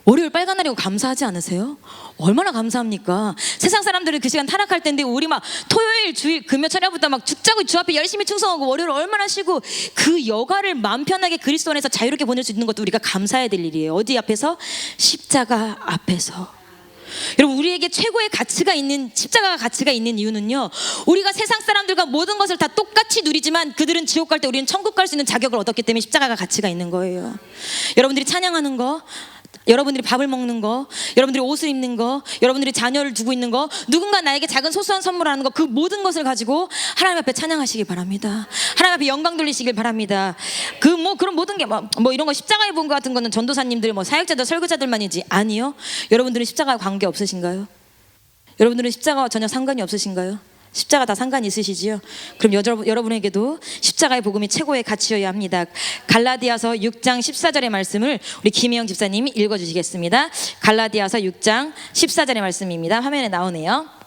월요일 빨간 날이고 감사하지 않으세요? 얼마나 감사합니까? 세상 사람들은 그 시간 타락할 텐데 우리 막 토요일, 주일, 금요, 철야부터 막 죽자고 주 앞에 열심히 충성하고 월요일 얼마나 쉬고 그 여가를 마음 편하게 그리스도 안에서 자유롭게 보낼 수 있는 것도 우리가 감사해야 될 일이에요. 어디 앞에서? 십자가 앞에서. 여러분, 우리에게 최고의 가치가 있는 십자가가 가치가 있는 이유는요, 우리가 세상 사람들과 모든 것을 다 똑같이 누리지만 그들은 지옥 갈 때 우리는 천국 갈 수 있는 자격을 얻었기 때문에 십자가가 가치가 있는 거예요. 여러분들이 찬양하는 거, 여러분들이 밥을 먹는 거, 여러분들이 옷을 입는 거, 여러분들이 자녀를 두고 있는 거, 누군가 나에게 작은 소소한 선물을 하는 거, 그 모든 것을 가지고 하나님 앞에 찬양하시기 바랍니다. 하나님 앞에 영광 돌리시길 바랍니다. 그런 모든 게 뭐 이런 거 십자가의 본 것 같은 거는 전도사님들, 뭐 사역자들, 설교자들만이지. 아니요. 여러분들은 십자가와 관계 없으신가요? 여러분들은 십자가와 전혀 상관이 없으신가요? 십자가 다 상관이 있으시지요? 그럼 여러분에게도 십자가의 복음이 최고의 가치여야 합니다. 갈라디아서 6장 14절의 말씀을 우리 김혜영 집사님이 읽어주시겠습니다. 갈라디아서 6장 14절의 말씀입니다. 화면에 나오네요.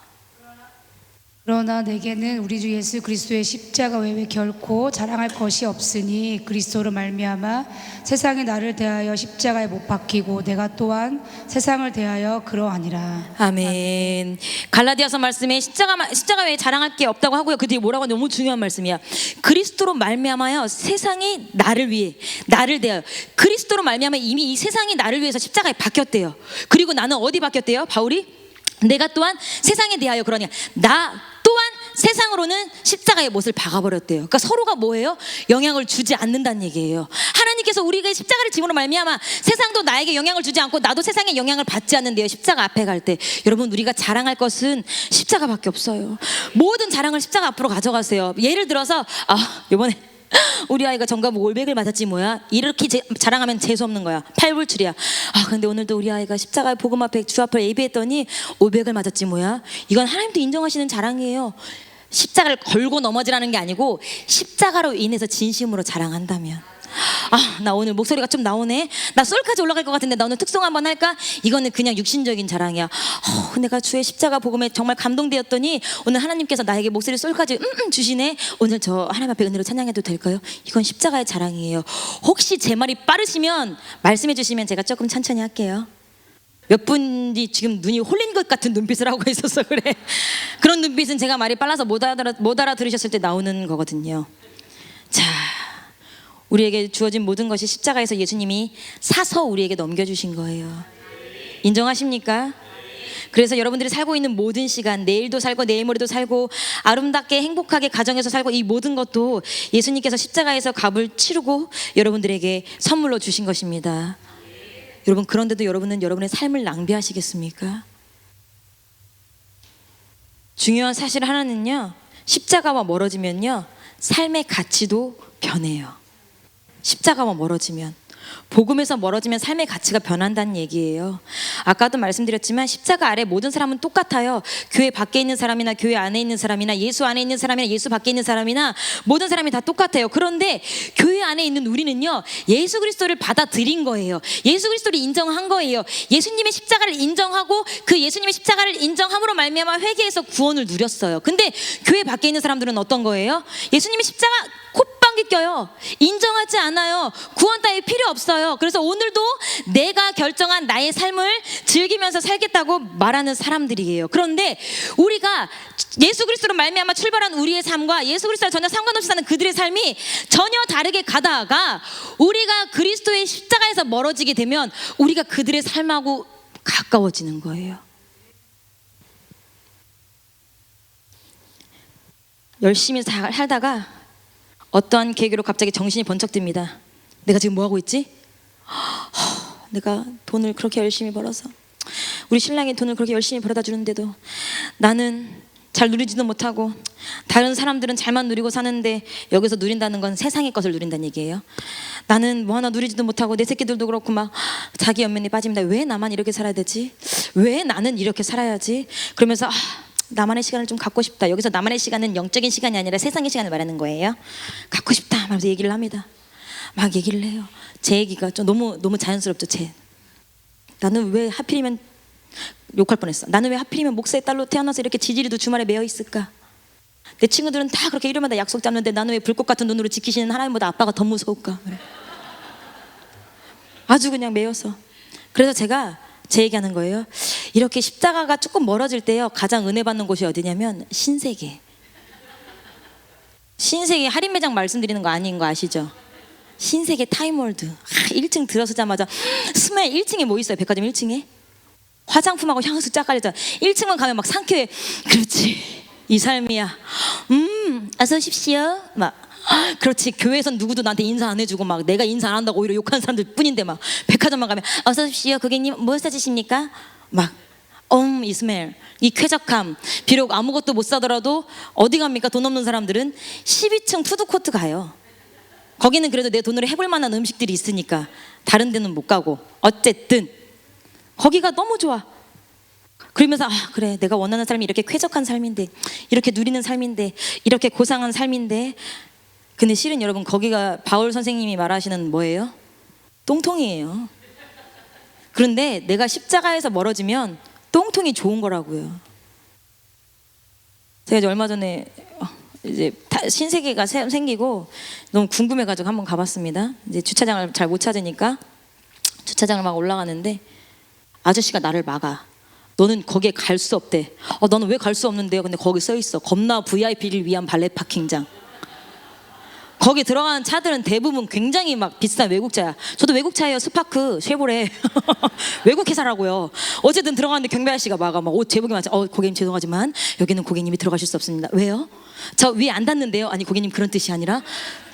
그러나 내게는 우리 주 예수 그리스도의 십자가 외에 결코 자랑할 것이 없으니 그리스도로 말미암아 세상이 나를 대하여 십자가에 못 박히고 내가 또한 세상을 대하여 그러하니라.
아멘. 갈라디아서 말씀에 십자가 외에 자랑할 게 없다고 하고요. 그 뒤에 뭐라고 하면 너무 중요한 말씀이야. 그리스도로 말미암아요 세상이 나를 위해 나를 대하여, 그리스도로 말미암아 이미 이 세상이 나를 위해서 십자가에 박혔대요. 그리고 나는 어디 박혔대요? 바울이 내가 또한 세상에 대하여 그러냐, 나 또한 세상으로는 십자가의 못을 박아버렸대요. 그러니까 서로가 뭐예요? 영향을 주지 않는다는 얘기예요. 하나님께서 우리가 십자가를 짐으로 말미암아 세상도 나에게 영향을 주지 않고 나도 세상에 영향을 받지 않는데요. 십자가 앞에 갈 때 여러분, 우리가 자랑할 것은 십자가밖에 없어요. 모든 자랑을 십자가 앞으로 가져가세요. 예를 들어서 이번에 우리 아이가 전과목 올백을 맞았지 뭐야, 이렇게 자랑하면 재수없는 거야. 팔불출이야. 근데 오늘도 우리 아이가 십자가의 복음 앞에 주 앞을 예배했더니 올백을 맞았지 뭐야. 이건 하나님도 인정하시는 자랑이에요. 십자가를 걸고 넘어지라는 게 아니고 십자가로 인해서 진심으로 자랑한다면, 나 오늘 목소리가 좀 나오네, 나 솔까지 올라갈 것 같은데 나 오늘 특송 한번 할까? 이거는 그냥 육신적인 자랑이야. 내가 주의 십자가 복음에 정말 감동되었더니 오늘 하나님께서 나에게 목소리 솔까지 주시네, 오늘 저 하나님 앞에 은혜로 찬양해도 될까요? 이건 십자가의 자랑이에요. 혹시 제 말이 빠르시면 말씀해 주시면 제가 조금 천천히 할게요. 몇 분이 지금 눈이 홀린 것 같은 눈빛을 하고 있어서 그래. 그런 눈빛은 제가 말이 빨라서 못 알아들으셨을 때 나오는 거거든요. 자, 우리에게 주어진 모든 것이 십자가에서 예수님이 사서 우리에게 넘겨주신 거예요. 인정하십니까? 그래서 여러분들이 살고 있는 모든 시간, 내일도 살고 내일 모레도 살고 아름답게 행복하게 가정에서 살고, 이 모든 것도 예수님께서 십자가에서 값을 치르고 여러분들에게 선물로 주신 것입니다. 여러분, 그런데도 여러분은 여러분의 삶을 낭비하시겠습니까? 중요한 사실 하나는요, 십자가와 멀어지면요 삶의 가치도 변해요. 십자가와 멀어지면, 복음에서 멀어지면 삶의 가치가 변한다는 얘기예요. 아까도 말씀드렸지만 십자가 아래 모든 사람은 똑같아요. 교회 밖에 있는 사람이나 교회 안에 있는 사람이나 예수 안에 있는 사람이나 예수 밖에 있는 사람이나 모든 사람이 다 똑같아요. 그런데 교회 안에 있는 우리는요, 예수 그리스도를 받아들인 거예요. 예수 그리스도를 인정한 거예요. 예수님의 십자가를 인정하고 그 예수님의 십자가를 인정함으로 말미암아 회개해서 구원을 누렸어요. 근데 교회 밖에 있는 사람들은 어떤 거예요? 예수님의 십자가 콧방울 감기 껴요. 인정하지 않아요. 구원 따위 필요 없어요. 그래서 오늘도 내가 결정한 나의 삶을 즐기면서 살겠다고 말하는 사람들이에요. 그런데 우리가 예수 그리스도로 말미암아 출발한 우리의 삶과 예수 그리스도와 전혀 상관없이 사는 그들의 삶이 전혀 다르게 가다가 우리가 그리스도의 십자가에서 멀어지게 되면 우리가 그들의 삶하고 가까워지는 거예요. 열심히 살다가 어떠한 계기로 갑자기 정신이 번쩍 듭니다. 내가 지금 뭐 하고 있지? 내가 돈을 그렇게 열심히 벌어서, 우리 신랑이 돈을 그렇게 열심히 벌어다 주는데도 나는 잘 누리지도 못하고, 다른 사람들은 잘만 누리고 사는데, 여기서 누린다는 건 세상의 것을 누린다는 얘기예요. 나는 뭐 하나 누리지도 못하고 내 새끼들도 그렇고 막 자기 연민이 빠집니다. 왜 나만 이렇게 살아야 되지? 왜 나는 이렇게 살아야지? 그러면서 나만의 시간을 좀 갖고 싶다. 여기서 나만의 시간은 영적인 시간이 아니라 세상의 시간을 말하는 거예요. 갖고 싶다 말면서 얘기를 합니다. 막 얘기를 해요. 제 얘기가 좀 너무 자연스럽죠. 나는 왜 하필이면, 욕할 뻔했어. 나는 왜 하필이면 목사의 딸로 태어나서 이렇게 지지리도 주말에 매여 있을까? 내 친구들은 다 그렇게 일요일마다 약속 잡는데 나는 왜 불꽃 같은 눈으로 지키시는 하나님보다 아빠가 더 무서울까? 그래. 아주 그냥 매여서. 그래서 제가 제 얘기하는 거예요. 이렇게 십자가가 조금 멀어질 때요, 가장 은혜 받는 곳이 어디냐면 신세계. 신세계 할인 매장 말씀드리는 거 아닌 거 아시죠? 신세계 타임월드. 1층 들어서자마자 스멜. 1층에 뭐 있어요? 백화점 1층에? 화장품하고 향수 쫙 깔려져. 1층만 가면 막 상쾌해. 그렇지, 이 삶이야. 어서 오십시오. 막 그렇지. 교회에선 누구도 나한테 인사 안 해주고 막 내가 인사 안 한다고 오히려 욕하는 사람들 뿐인데, 막 백화점만 가면 어서 오십시오 고객님, 뭐 사주십니까? 막 이 스멜, 이 쾌적함. 비록 아무것도 못 사더라도 어디 갑니까? 돈 없는 사람들은 12층 푸드코트 가요. 거기는 그래도 내 돈으로 해볼 만한 음식들이 있으니까. 다른 데는 못 가고. 어쨌든 거기가 너무 좋아. 그러면서 그래, 내가 원하는 삶이 이렇게 쾌적한 삶인데, 이렇게 누리는 삶인데, 이렇게 고상한 삶인데. 근데 실은 여러분, 거기가 바울 선생님이 말하시는 뭐예요? 똥통이에요. 그런데 내가 십자가에서 멀어지면 똥통이 좋은 거라고요. 제가 이제 얼마 전에 이제 신세계가 생기고 너무 궁금해가지고 한번 가봤습니다. 이제 주차장을 잘 못 찾으니까 주차장을 막 올라가는데 아저씨가 나를 막아. 너는 거기에 갈 수 없대. 너는 왜 갈 수 없는데요? 근데 거기 써 있어. 겁나 VIP를 위한 발레 파킹장. 거기 들어가는 차들은 대부분 굉장히 막 비싼 외국차야. 저도 외국차예요. 스파크, 쉐보레. 외국 회사라고요. 어쨌든 들어가는데 경비 아저씨가 막아. 막 옷 제복이 맞아. 고객님 죄송하지만 여기는 고객님이 들어가실 수 없습니다. 왜요? 저 위에 안 닿는데요. 아니 고객님, 그런 뜻이 아니라.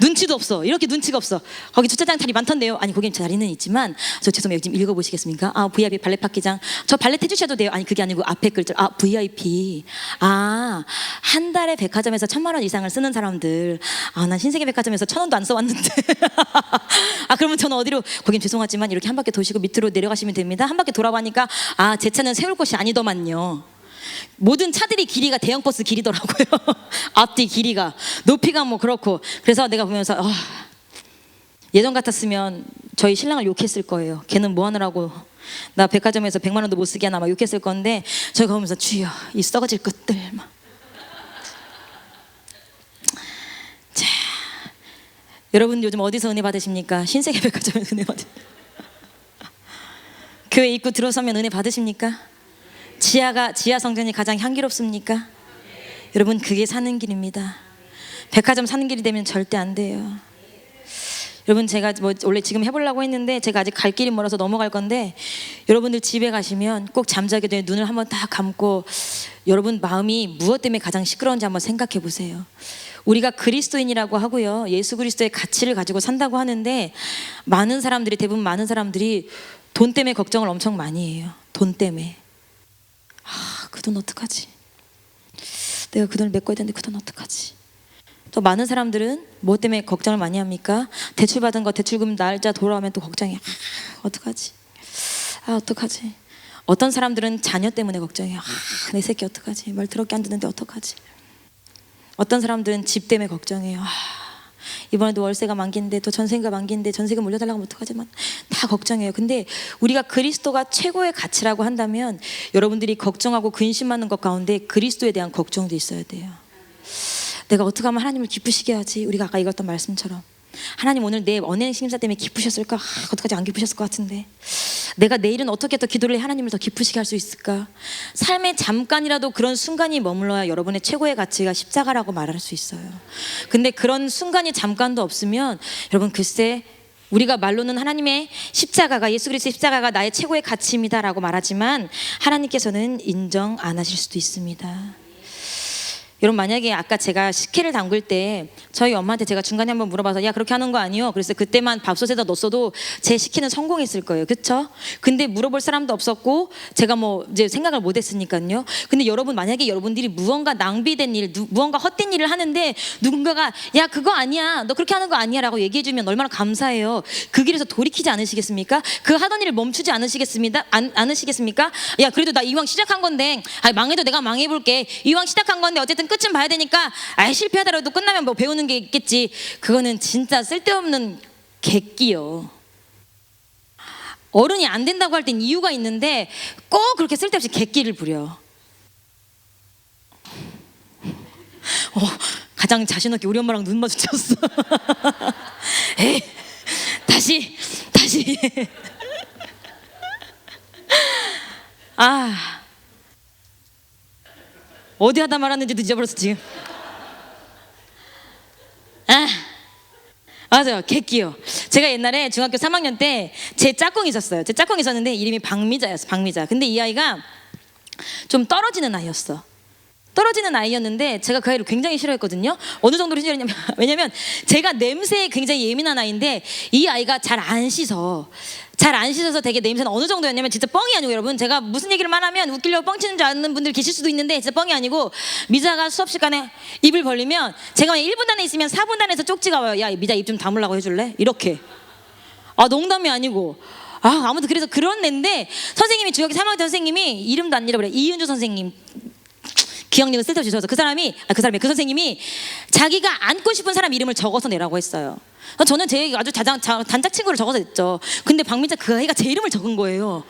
눈치도 없어. 이렇게 눈치가 없어. 거기 주차장 자리 많던데요. 아니 고객님, 자리는 있지만 저 죄송해요. 지금 읽어보시겠습니까? VIP 발레 파킹장. 저 발레 해주셔도 돼요. 아니 그게 아니고 앞에 글자. VIP. 한 달에 백화점에서 1,000만 원 이상을 쓰는 사람들. 난 신세계 백화점에서 1,000원도 안 써왔는데. 그러면 저는 어디로? 고객님 죄송하지만 이렇게 한 바퀴 도시고 밑으로 내려가시면 됩니다. 한 바퀴 돌아보니까 제 차는 세울 곳이 아니더만요. 모든 차들이 길이가 대형 버스 길이더라고요. 앞뒤 길이가, 높이가 뭐 그렇고. 그래서 내가 보면서 예전 같았으면 저희 신랑을 욕했을 거예요. 걔는 뭐 하느라고 나 백화점에서 100만 원도 못 쓰게 하나 막 욕했을 건데, 저희가 보면서 주여 이 썩어질 것들 막. 자, 여러분 요즘 어디서 은혜 받으십니까? 신세계 백화점에서 은혜 받으십니까? 교회 입구 들어서면 은혜 받으십니까? 지하 성전이 가장 향기롭습니까? 여러분, 그게 사는 길입니다. 백화점 사는 길이 되면 절대 안 돼요. 여러분, 제가 원래 지금 해보려고 했는데 제가 아직 갈 길이 멀어서 넘어갈 건데, 여러분들 집에 가시면 꼭 잠자기 전에 눈을 한번 딱 감고 여러분 마음이 무엇 때문에 가장 시끄러운지 한번 생각해 보세요. 우리가 그리스도인이라고 하고요, 예수 그리스도의 가치를 가지고 산다고 하는데, 대부분 많은 사람들이 돈 때문에 걱정을 엄청 많이 해요. 돈 때문에. 그 돈 어떡하지? 내가 그 돈을 메꿔야 되는데 그 돈 어떡하지? 또 많은 사람들은 뭐 때문에 걱정을 많이 합니까? 대출 받은 거 대출금 날짜 돌아오면 또 걱정해. 어떡하지? 어떡하지? 어떤 사람들은 자녀 때문에 걱정해요. 내 새끼 어떡하지? 말 더럽게 안 듣는데 어떡하지? 어떤 사람들은 집 때문에 걱정해요. 이번에도 월세가 만기인데 또 전세가 만기인데 전세금 올려달라고 하면 어떡하지만 다 걱정해요. 근데 우리가 그리스도가 최고의 가치라고 한다면 여러분들이 걱정하고 근심하는 것 가운데 그리스도에 대한 걱정도 있어야 돼요. 내가 어떻게 하면 하나님을 기쁘시게 하지? 우리가 아까 읽었던 말씀처럼 하나님 오늘 내 언행 심사 때문에 기쁘셨을까? 어떡하지 안 기쁘셨을 것 같은데 내가 내일은 어떻게 더 기도를 해 하나님을 더 기쁘시게 할 수 있을까? 삶에 잠깐이라도 그런 순간이 머물러야 여러분의 최고의 가치가 십자가라고 말할 수 있어요. 근데 그런 순간이 잠깐도 없으면 여러분 글쎄 우리가 말로는 하나님의 십자가가 예수 그리스도의 십자가가 나의 최고의 가치입니다 라고 말하지만 하나님께서는 인정 안 하실 수도 있습니다. 여러분 만약에 아까 제가 식혜를 담글 때 저희 엄마한테 제가 중간에 한번 물어봐서 야 그렇게 하는 거 아니요? 그래서 그때만 밥솥에다 넣었어도 제 식혜는 성공했을 거예요. 그렇죠? 근데 물어볼 사람도 없었고 제가 뭐 이제 생각을 못 했으니까요. 근데 여러분 만약에 여러분들이 무언가 낭비된 일, 무언가 헛된 일을 하는데 누군가가 야 그거 아니야 너 그렇게 하는 거 아니야 라고 얘기해 주면 얼마나 감사해요. 그 길에서 돌이키지 않으시겠습니까? 그 하던 일을 멈추지 않으시겠습니까? 않으시겠습니까? 야 그래도 나 이왕 시작한 건데 망해도 내가 망해볼게. 이왕 시작한 건데 어쨌든 끝은 봐야 되니까 실패하더라도 끝나면 뭐 배우는 게 있겠지. 그거는 진짜 쓸데없는 객기요. 어른이 안 된다고 할 땐 이유가 있는데 꼭 그렇게 쓸데없이 객기를 부려. 가장 자신 없게 우리 엄마랑 눈 마주쳤어. 에이, 다시 어디 하다 말았는지도 잊어버렸어 지금. 맞아요. 객기요. 제가 옛날에 중학교 3학년 때 제 짝꿍이 있었어요. 제 짝꿍이 있었는데 이름이 박미자였어. 박미자. 근데 이 아이가 좀 떨어지는 아이였어. 떨어지는 아이였는데 제가 그 아이를 굉장히 싫어했거든요. 어느 정도로 싫어했냐면 왜냐면 제가 냄새에 굉장히 예민한 아이인데 이 아이가 잘 안 씻어서 되게 냄새는 어느 정도였냐면 진짜 뻥이 아니고 여러분 제가 무슨 얘기를 말하면 웃기려고 뻥치는 줄 아는 분들 계실 수도 있는데 진짜 뻥이 아니고 미자가 수업 시간에 입을 벌리면 제가 1분 단에 있으면 4분 단에서 쪽지가 와요. 야 미자 입 좀 다물라고 해줄래? 이렇게. 농담이 아니고 아무튼 그래서 그런 애인데 선생님이 중학교 3학년 때 선생님이 이름도 안 잃어버려. 이윤주 선생님 기억력은 쓸데없이 좋아서 그 선생님이 자기가 안고 싶은 사람 이름을 적어서 내라고 했어요. 저는 제 아주 단짝 친구를 적어서 냈죠. 근데 박민자 그 아이가 제 이름을 적은 거예요.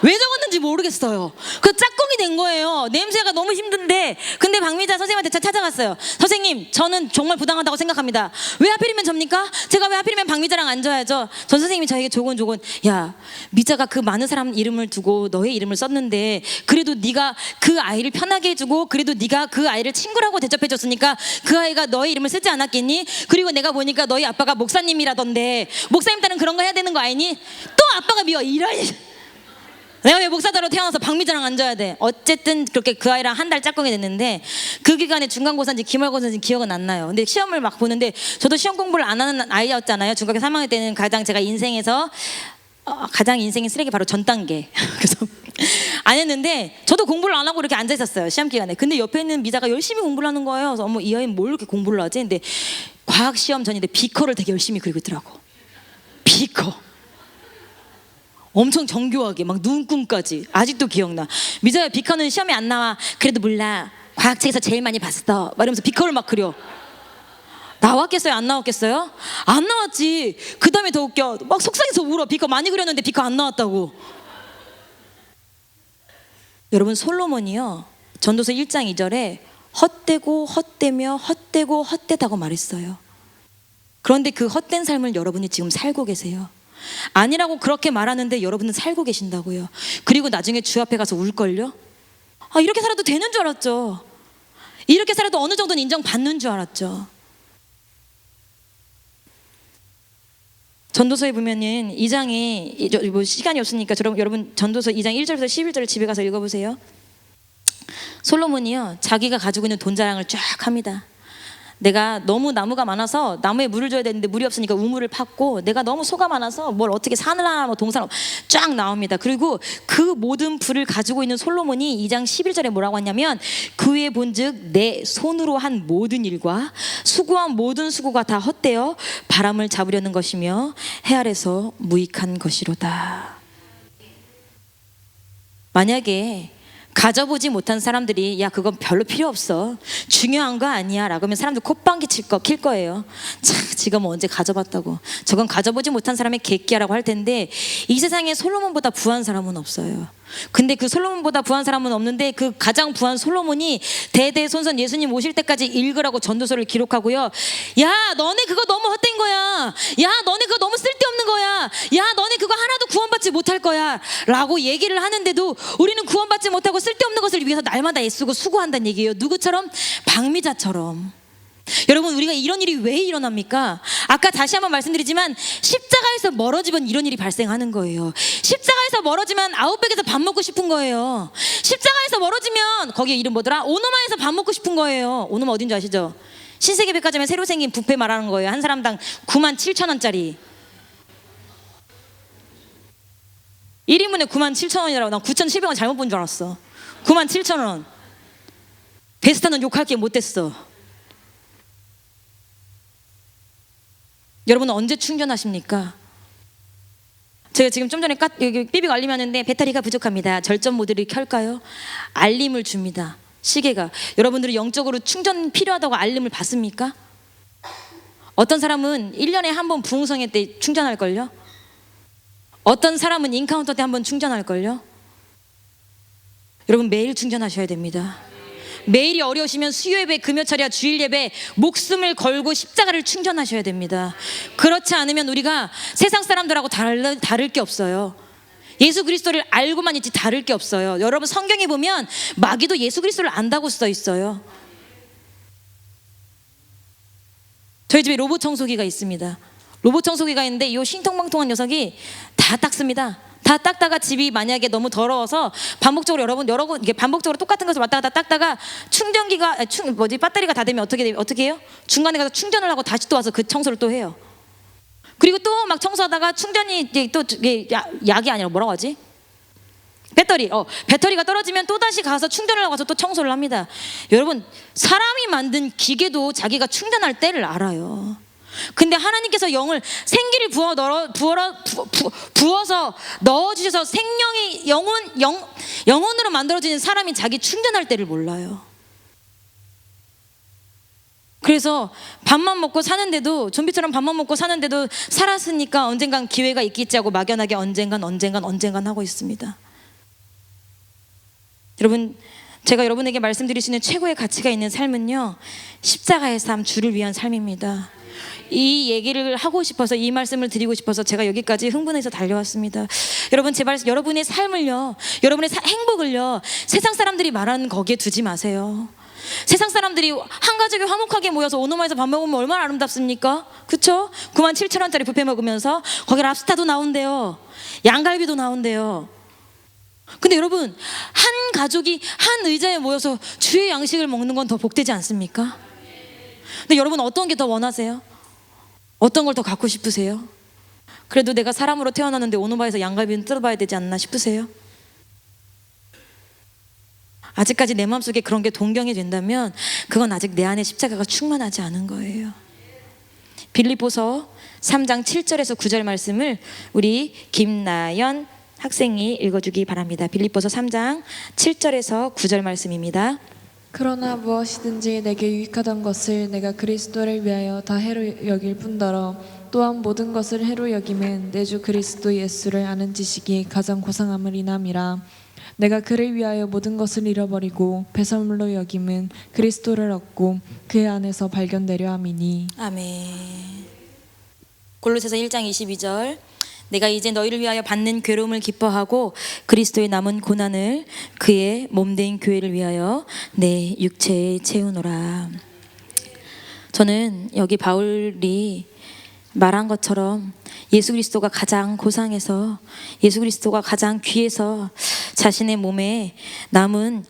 왜 적었는지 모르겠어요. 그 짝꿍이 된 거예요. 냄새가 너무 힘든데. 근데 박민자 선생님한테 찾아갔어요. 선생님, 저는 정말 부당하다고 생각합니다. 왜 하필이면 접니까? 제가 왜 하필이면 박미자랑 앉아야죠? 전 선생님이 저에게 조곤조곤 야, 미자가 그 많은 사람 이름을 두고 너의 이름을 썼는데 그래도 네가 그 아이를 편하게 해주고 그래도 네가 그 아이를 친구라고 대접해줬으니까 그 아이가 너의 이름을 쓰지 않았겠니? 그리고 내가 보니까 너희 아빠가 목사님이라던데 목사님 딸은 그런 거 해야 되는 거 아니니? 또 아빠가 미워. 내가 왜 목사자로 태어나서 박미자랑 앉아야 돼? 어쨌든 그렇게 그 아이랑 한 달 짝꿍이 됐는데 그 기간에 중간고사인지 기말고사인지 기억은 안 나요. 근데 시험을 막 보는데 저도 시험 공부를 안 하는 아이였잖아요. 중학교 3학년 때는 가장 제가 인생에서 가장 인생의 쓰레기 바로 전 단계. 그래서 안 했는데 저도 공부를 안 하고 이렇게 앉아 있었어요. 시험 기간에. 근데 옆에 있는 미자가 열심히 공부를 하는 거예요. 그래서 어머 이 아이는 뭘 이렇게 공부를 하지? 근데 과학 시험 전인데 비커를 되게 열심히 그리고 있더라고. 비커. 엄청 정교하게 막 눈금까지 아직도 기억나. 미자야 비커는 시험에 안 나와. 그래도 몰라. 과학책에서 제일 많이 봤어. 막 이러면서 비커를 막 그려. 나왔겠어요? 안 나왔겠어요? 안 나왔지. 그 다음에 더 웃겨. 막 속상해서 울어. 비커 많이 그렸는데 비커 안 나왔다고. 여러분 솔로몬이요 전도서 1장 2절에 헛되고 헛되며 헛되고 헛되다고 말했어요. 그런데 그 헛된 삶을 여러분이 지금 살고 계세요. 아니라고 그렇게 말하는데 여러분은 살고 계신다고요. 그리고 나중에 주 앞에 가서 울걸요. 이렇게 살아도 되는 줄 알았죠. 이렇게 살아도 어느 정도는 인정받는 줄 알았죠. 전도서에 보면은 2장에 뭐 시간이 없으니까 여러분 전도서 2장 1절부터 11절을 집에 가서 읽어보세요. 솔로몬이요 자기가 가지고 있는 돈 자랑을 쫙 합니다. 내가 너무 나무가 많아서 나무에 물을 줘야 되는데 물이 없으니까 우물을 팠고 내가 너무 소가 많아서 뭘 어떻게 산을 하나 뭐 동산 쫙 나옵니다. 그리고 그 모든 부를 가지고 있는 솔로몬이 2장 11절에 뭐라고 하냐면 그의 본즉 내 손으로 한 모든 일과 수고한 모든 수고가 다 헛되어 바람을 잡으려는 것이며 해 아래서 무익한 것이로다. 만약에 가져보지 못한 사람들이 야 그건 별로 필요 없어, 중요한 거 아니야 라고 하면 사람들 콧방귀 킬 거예요. 참 지가 뭐 언제 가져봤다고, 저건 가져보지 못한 사람의 객기야라고 할 텐데, 이 세상에 솔로몬보다 부한 사람은 없어요. 근데 그 솔로몬보다 부한 사람은 없는데, 그 가장 부한 솔로몬이 대대손손 예수님 오실 때까지 읽으라고 전도서를 기록하고요, 야 너네 그거 너무 헛된 거야, 야 너네 그거 너무 쓸데없는 거야, 야 너네 그거 하나도 구원받지 못할 거야 라고 얘기를 하는데도 우리는 구원받지 못하고 쓸데없는 것을 위해서 날마다 애쓰고 수고한다는 얘기예요. 누구처럼? 박미자처럼. 여러분, 우리가 이런 일이 왜 일어납니까? 아까 다시 한번 말씀드리지만 십자가에서 멀어지면 이런 일이 발생하는 거예요. 십자가에서 멀어지면 아웃백에서 밥 먹고 싶은 거예요. 십자가에서 멀어지면, 거기 이름 뭐더라? 오노마에서 밥 먹고 싶은 거예요. 오노마 어딘지 아시죠? 신세계백화점에 새로 생긴 뷔페 말하는 거예요. 한 사람당 97,000원짜리 1인분에 97,000원이라고. 난 9,700원 잘못 본 줄 알았어. 97,000원. 베스타는 욕할 게 못 됐어. 여러분은 언제 충전하십니까? 제가 지금 좀 전에 여기 삐빅 알림이 왔는데 배터리가 부족합니다. 절전 모드를 켤까요? 알림을 줍니다. 시계가. 여러분들이 영적으로 충전 필요하다고 알림을 받습니까? 어떤 사람은 1년에 한 번 부흥성회 때 충전할걸요? 어떤 사람은 인카운터 때 한 번 충전할걸요? 여러분 매일 충전하셔야 됩니다. 매일이 어려우시면 수요예배, 금요철야, 주일예배 목숨을 걸고 십자가를 충전하셔야 됩니다. 그렇지 않으면 우리가 세상 사람들하고 다를 게 없어요. 예수 그리스도를 알고만 있지 다를 게 없어요. 여러분 성경에 보면 마귀도 예수 그리스도를 안다고 써 있어요. 저희 집에 로봇 청소기가 있습니다. 로봇 청소기가 있는데 이 신통방통한 녀석이 다 닦습니다. 다 닦다가 집이 만약에 너무 더러워서 반복적으로 여러분 이게 반복적으로 똑같은 것을 왔다 갔다 닦다가 충전기가 배터리가 다 되면 어떻게 해요? 중간에 가서 충전을 하고 다시 또 와서 그 청소를 또 해요. 그리고 또 막 청소하다가 충전이 이제 또 약이 아니라 뭐라고 하지? 배터리가 떨어지면 또 다시 가서 충전을 하고 와서 또 청소를 합니다. 여러분 사람이 만든 기계도 자기가 충전할 때를 알아요. 근데 하나님께서 생기를 부어서 넣어주셔서 생명이 영혼으로 만들어지는 사람이 자기 충전할 때를 몰라요. 그래서 밥만 먹고 사는데도, 좀비처럼 밥만 먹고 사는데도 살았으니까 언젠간 기회가 있겠지 하고 막연하게 언젠간 하고 있습니다. 여러분, 제가 여러분에게 말씀드릴 수 있는 최고의 가치가 있는 삶은요, 십자가의 삶, 주를 위한 삶입니다. 이 얘기를 하고 싶어서, 이 말씀을 드리고 싶어서 제가 여기까지 흥분해서 달려왔습니다. 여러분 제발 여러분의 삶을요, 여러분의 행복을요 세상 사람들이 말하는 거기에 두지 마세요. 세상 사람들이 한 가족이 화목하게 모여서 오노마에서 밥 먹으면 얼마나 아름답습니까? 그쵸? 97,000원짜리 뷔페 먹으면서 거기 랍스타도 나온대요, 양갈비도 나온대요. 근데 여러분 한 가족이 한 의자에 모여서 주의 양식을 먹는 건 더 복되지 않습니까? 근데 여러분 어떤 게 더 원하세요? 어떤 걸 더 갖고 싶으세요? 그래도 내가 사람으로 태어났는데 오노바에서 양갈비는 뜯어봐야 되지 않나 싶으세요? 아직까지 내 마음속에 그런 게 동경이 된다면 그건 아직 내 안에 십자가가 충만하지 않은 거예요. 빌립보서 3장 7절에서 9절 말씀을 우리 김나연 학생이 읽어주기 바랍니다. 빌립보서 3장 7절에서 9절 말씀입니다.
그러나 무엇이든지 내게 유익하던 것을 내가 그리스도를 위하여 다 해로 여길 뿐더러 또한 모든 것을 해로 여김은 내 주 그리스도 예수를 아는 지식이 가장 고상함을 인함이라. 내가 그를 위하여 모든 것을 잃어버리고 배설물로 여김은 그리스도를 얻고 그 안에서 발견되려 함이니.
아멘. 골로새서 1장 22절. 내가 이제 너희를 위하여 받는 괴로움을 기뻐하고 그리스도의 남은 고난을 그의 몸된 교회를 위하여 내 육체에 채우노라. 저는 여기 바울이 말한 것처럼 예수 그리스도가 가장 고상해서, 예수 그리스도가 가장 귀해서 자신의 몸에 남은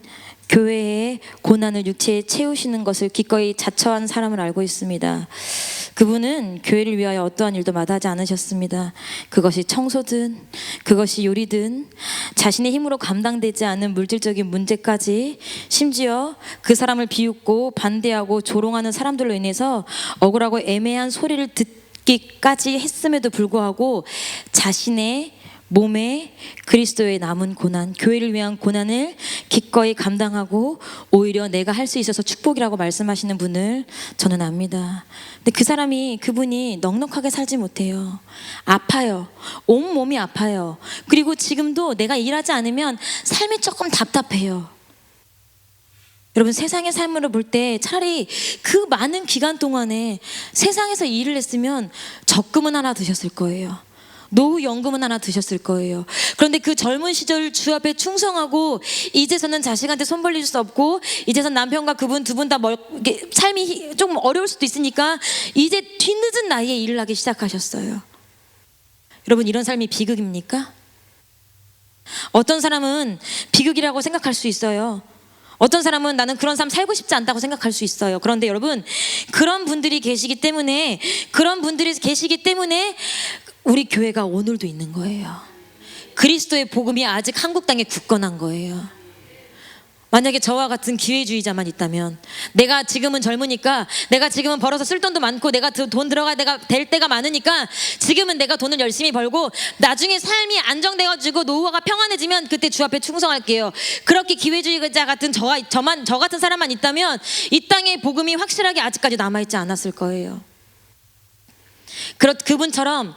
교회의 고난을 육체에 채우시는 것을 기꺼이 자처한 사람을 알고 있습니다. 그분은 교회를 위하여 어떠한 일도 마다하지 않으셨습니다. 그것이 청소든 그것이 요리든 자신의 힘으로 감당되지 않은 물질적인 문제까지, 심지어 그 사람을 비웃고 반대하고 조롱하는 사람들로 인해서 억울하고 애매한 소리를 듣기까지 했음에도 불구하고 자신의 몸에 그리스도의 남은 고난, 교회를 위한 고난을 기꺼이 감당하고 오히려 내가 할 수 있어서 축복이라고 말씀하시는 분을 저는 압니다. 근데 그분이 넉넉하게 살지 못해요. 아파요. 온몸이 아파요. 그리고 지금도 내가 일하지 않으면 삶이 조금 답답해요. 여러분, 세상의 삶으로 볼 때 차라리 그 많은 기간 동안에 세상에서 일을 했으면 적금은 하나 드셨을 거예요. 노후연금은 하나 드셨을 거예요. 그런데 그 젊은 시절 주 앞에 충성하고 이제서는 자식한테 손 벌릴 수 없고 이제선 남편과 그분 두 분 다 삶이 좀 어려울 수도 있으니까 이제 뒤늦은 나이에 일을 하기 시작하셨어요. 여러분, 이런 삶이 비극입니까? 어떤 사람은 비극이라고 생각할 수 있어요. 어떤 사람은 나는 그런 삶 살고 싶지 않다고 생각할 수 있어요. 그런데 여러분, 그런 분들이 계시기 때문에 우리 교회가 오늘도 있는 거예요. 그리스도의 복음이 아직 한국 땅에 굳건한 거예요. 만약에 저와 같은 기회주의자만 있다면, 내가 지금은 젊으니까, 내가 지금은 벌어서 쓸 돈도 많고, 내가 돈 내가 될 때가 많으니까 지금은 내가 돈을 열심히 벌고 나중에 삶이 안정돼가지고 노후가 평안해지면 그때 주 앞에 충성할게요. 그렇게 기회주의자 같은 저 같은 사람만 있다면 이 땅에 복음이 확실하게 아직까지 남아있지 않았을 거예요. 그분처럼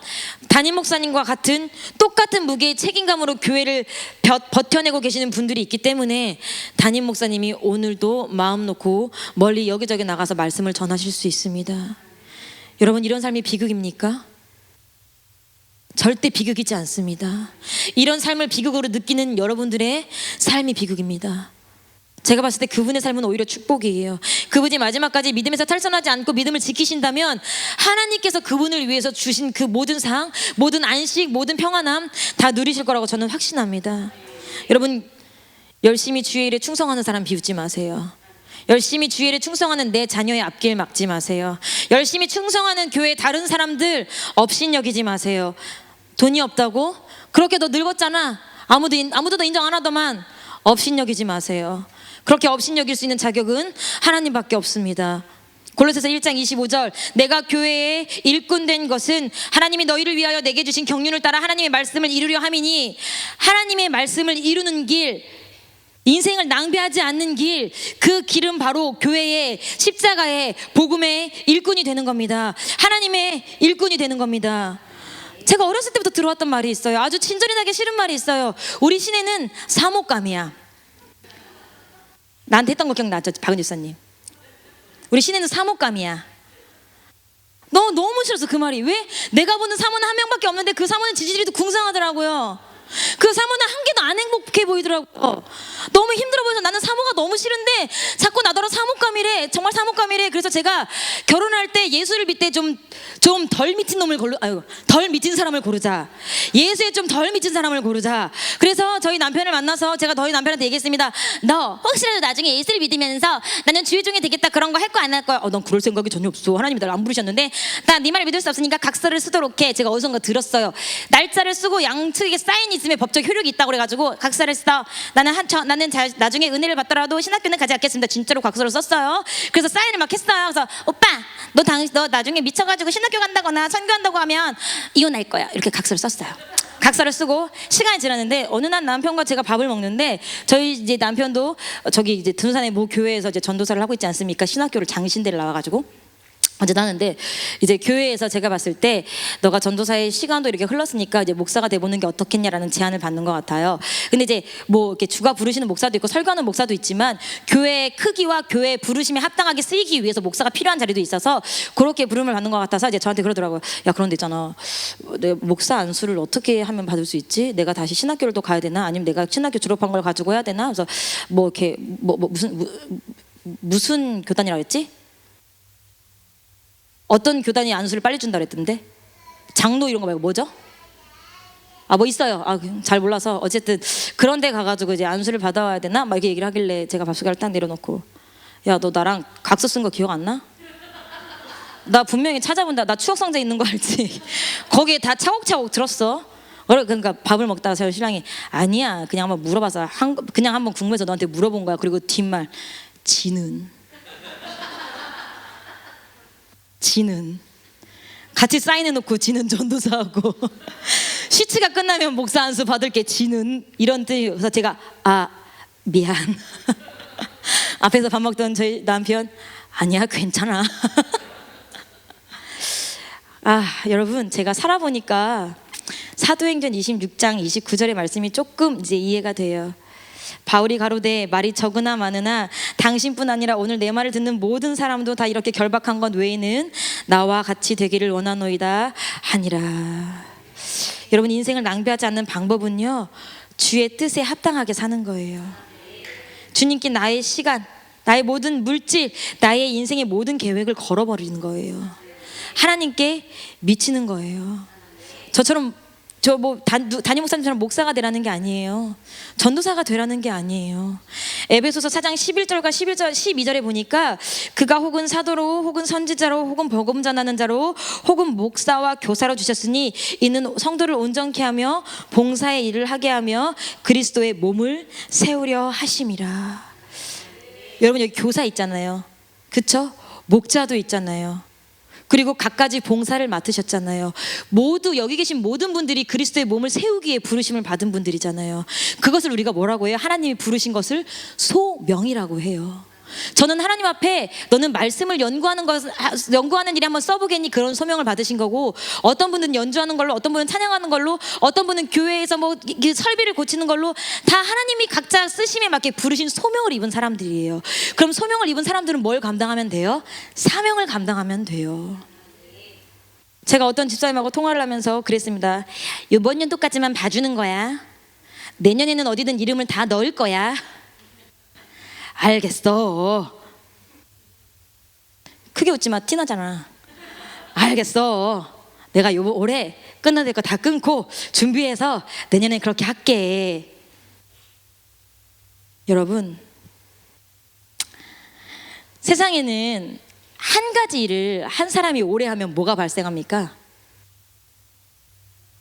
담임 목사님과 같은 똑같은 무게의 책임감으로 교회를 버텨내고 계시는 분들이 있기 때문에 담임 목사님이 오늘도 마음 놓고 멀리 여기저기 나가서 말씀을 전하실 수 있습니다. 여러분, 이런 삶이 비극입니까? 절대 비극이지 않습니다. 이런 삶을 비극으로 느끼는 여러분들의 삶이 비극입니다. 제가 봤을 때 그분의 삶은 오히려 축복이에요. 그분이 마지막까지 믿음에서 탈선하지 않고 믿음을 지키신다면 하나님께서 그분을 위해서 주신 그 모든 상, 모든 안식, 모든 평안함 다 누리실 거라고 저는 확신합니다. 여러분, 열심히 주의 일에 충성하는 사람 비웃지 마세요. 열심히 주의 일에 충성하는 내 자녀의 앞길 막지 마세요. 열심히 충성하는 교회 다른 사람들 업신여기지 마세요. 돈이 없다고? 그렇게 너 늙었잖아. 아무도 너 인정 안 하더만. 업신여기지 마세요. 그렇게 업신여길 수 있는 자격은 하나님밖에 없습니다. 골로새서 1장 25절, 내가 교회의 일꾼 된 것은 하나님이 너희를 위하여 내게 주신 경륜을 따라 하나님의 말씀을 이루려 함이니, 하나님의 말씀을 이루는 길, 인생을 낭비하지 않는 길, 그 길은 바로 교회의 십자가의 복음의 일꾼이 되는 겁니다. 하나님의 일꾼이 되는 겁니다. 제가 어렸을 때부터 들어왔던 말이 있어요. 아주 친절히 나게 싫은 말이 있어요. 우리 시내는 사목감이야. 나한테 했던 거 기억나죠? 박은주 사님. 우리 시내는 사목감이야. 너무 싫었어, 그 말이. 왜? 내가 보는 사모는 한 명밖에 없는데 그 사모는 지지리도 궁상하더라고요. 그 사모는 한 개도 안 행복해 보이더라고요. 너무 힘들어 보여서 나는 사모가 너무 싫은데 자꾸 나더러 사목감이래. 정말 사목감이래. 그래서 제가 결혼할 때 예수를 믿때 좀 덜 미친 덜 미친 사람을 고르자. 예수에 좀 덜 미친 사람을 고르자. 그래서 저희 남편을 만나서 제가 저희 남편한테 얘기했습니다. 너 혹시라도 나중에 예수를 믿으면서 나는 주의 종이 되겠다, 그런 거 할 거 안 할 거야? 난 그럴 생각이 전혀 없어. 하나님이 나를 안 부르셨는데 나 네 말 믿을 수 없으니까 각서를 쓰도록 해. 제가 어디선가 들었어요. 날짜를 쓰고 양측에 사인이 있으면 법적 효력이 있다고 그래가지고 각서를 써. 나는 나중에 은혜를 받더라도 신학교는 가지 않겠습니다. 진짜로 각서를 썼어요. 그래서 사인을 막 했어요. 그래서 오빠, 너 나중에 미쳐가지고 신학교 간다거나 선교한다고 하면 이혼할 거야. 이렇게 각서를 썼어요. 각서를 쓰고 시간이 지났는데 어느 날 남편과 제가 밥을 먹는데, 저희 이제 남편도 저기 이제 둔산의 모 교회에서 이제 전도사를 하고 있지 않습니까? 신학교를 장신대를 나와가지고 어제 나는데, 이제 교회에서 제가 봤을 때 너가 전도사의 시간도 이렇게 흘렀으니까 이제 목사가 돼보는 게 어떻겠냐라는 제안을 받는 것 같아요. 근데 이제 뭐 이렇게 주가 부르시는 목사도 있고 설교하는 목사도 있지만 교회의 크기와 교회의 부르심에 합당하게 쓰이기 위해서 목사가 필요한 자리도 있어서 그렇게 부름을 받는 것 같아서 이제 저한테 그러더라고요. 야, 그런데 있잖아, 내 목사 안수를 어떻게 하면 받을 수 있지? 내가 다시 신학교를 또 가야 되나? 아니면 내가 신학교 졸업한 걸 가지고 해야 되나? 그래서 뭐 이렇게 무슨 교단이라고 했지? 어떤 교단이 안수를 빨리 준다 그랬던데? 장로 이런 거 말고 뭐죠? 뭐 있어요. 잘 몰라서 어쨌든 그런 데 가가지고 이제 안수를 받아와야 되나? 막 이렇게 얘기를 하길래 제가 밥숟가락을 딱 내려놓고, 야, 너 나랑 각서 쓴 거 기억 안 나? 나 분명히 찾아본다. 나 추억상자 있는 거 알지? 거기에 다 차곡차곡 들었어. 그러니까 밥을 먹다가 저희 신랑이 아니야, 그냥 한번 물어봐서 그냥 한번 궁금해서 너한테 물어본 거야. 그리고 뒷말, 지는 같이 사인해놓고 지는 전도사하고 시치가 끝나면 목사 안수 받을게 지는 이런 뜻이어서 제가 미안. 앞에서 밥 먹던 저희 남편 아니야 괜찮아. 여러분 제가 살아보니까 사도행전 26장 29절의 말씀이 조금 이제 이해가 돼요. 바울이 가로되 말이 적으나 많으나 당신뿐 아니라 오늘 내 말을 듣는 모든 사람도 다 이렇게 결박한 것 외에는 나와 같이 되기를 원하노이다 하니라. 여러분 인생을 낭비하지 않는 방법은요 주의 뜻에 합당하게 사는 거예요. 주님께 나의 시간, 나의 모든 물질, 나의 인생의 모든 계획을 걸어버리는 거예요. 하나님께 미치는 거예요. 저처럼 담임 목사님처럼 목사가 되라는 게 아니에요. 전도사가 되라는 게 아니에요. 에베소서 4장 11절과 12절에 보니까 그가 혹은 사도로 혹은 선지자로 혹은 복음 전하는 자로 혹은 목사와 교사로 주셨으니 이는 성도를 온전케 하며 봉사의 일을 하게 하며 그리스도의 몸을 세우려 하심이라. 여러분 여기 교사 있잖아요. 그쵸? 목자도 있잖아요. 그리고 갖가지 봉사를 맡으셨잖아요. 모두 여기 계신 모든 분들이 그리스도의 몸을 세우기에 부르심을 받은 분들이잖아요. 그것을 우리가 뭐라고 해요? 하나님이 부르신 소명이라고 해요. 저는 하나님 앞에 너는 말씀을 연구하는 일에 한번 써보겠니? 그런 소명을 받으신 거고, 어떤 분은 연주하는 걸로, 어떤 분은 찬양하는 걸로, 어떤 분은 교회에서 설비를 고치는 걸로 다 하나님이 각자 쓰심에 맞게 부르신 소명을 입은 사람들이에요. 그럼 소명을 입은 사람들은 뭘 감당하면 돼요? 사명을 감당하면 돼요. 제가 어떤 집사님하고 통화를 하면서 그랬습니다. 이번 년도까지만 봐주는 거야. 내년에는 어디든 이름을 다 넣을 거야. 알겠어. 크게 웃지 마. 티나잖아. 알겠어. 내가 올해 끝나야 될 거 다 끊고 준비해서 내년에 그렇게 할게. 여러분, 세상에는 한 가지 일을 한 사람이 오래 하면 뭐가 발생합니까?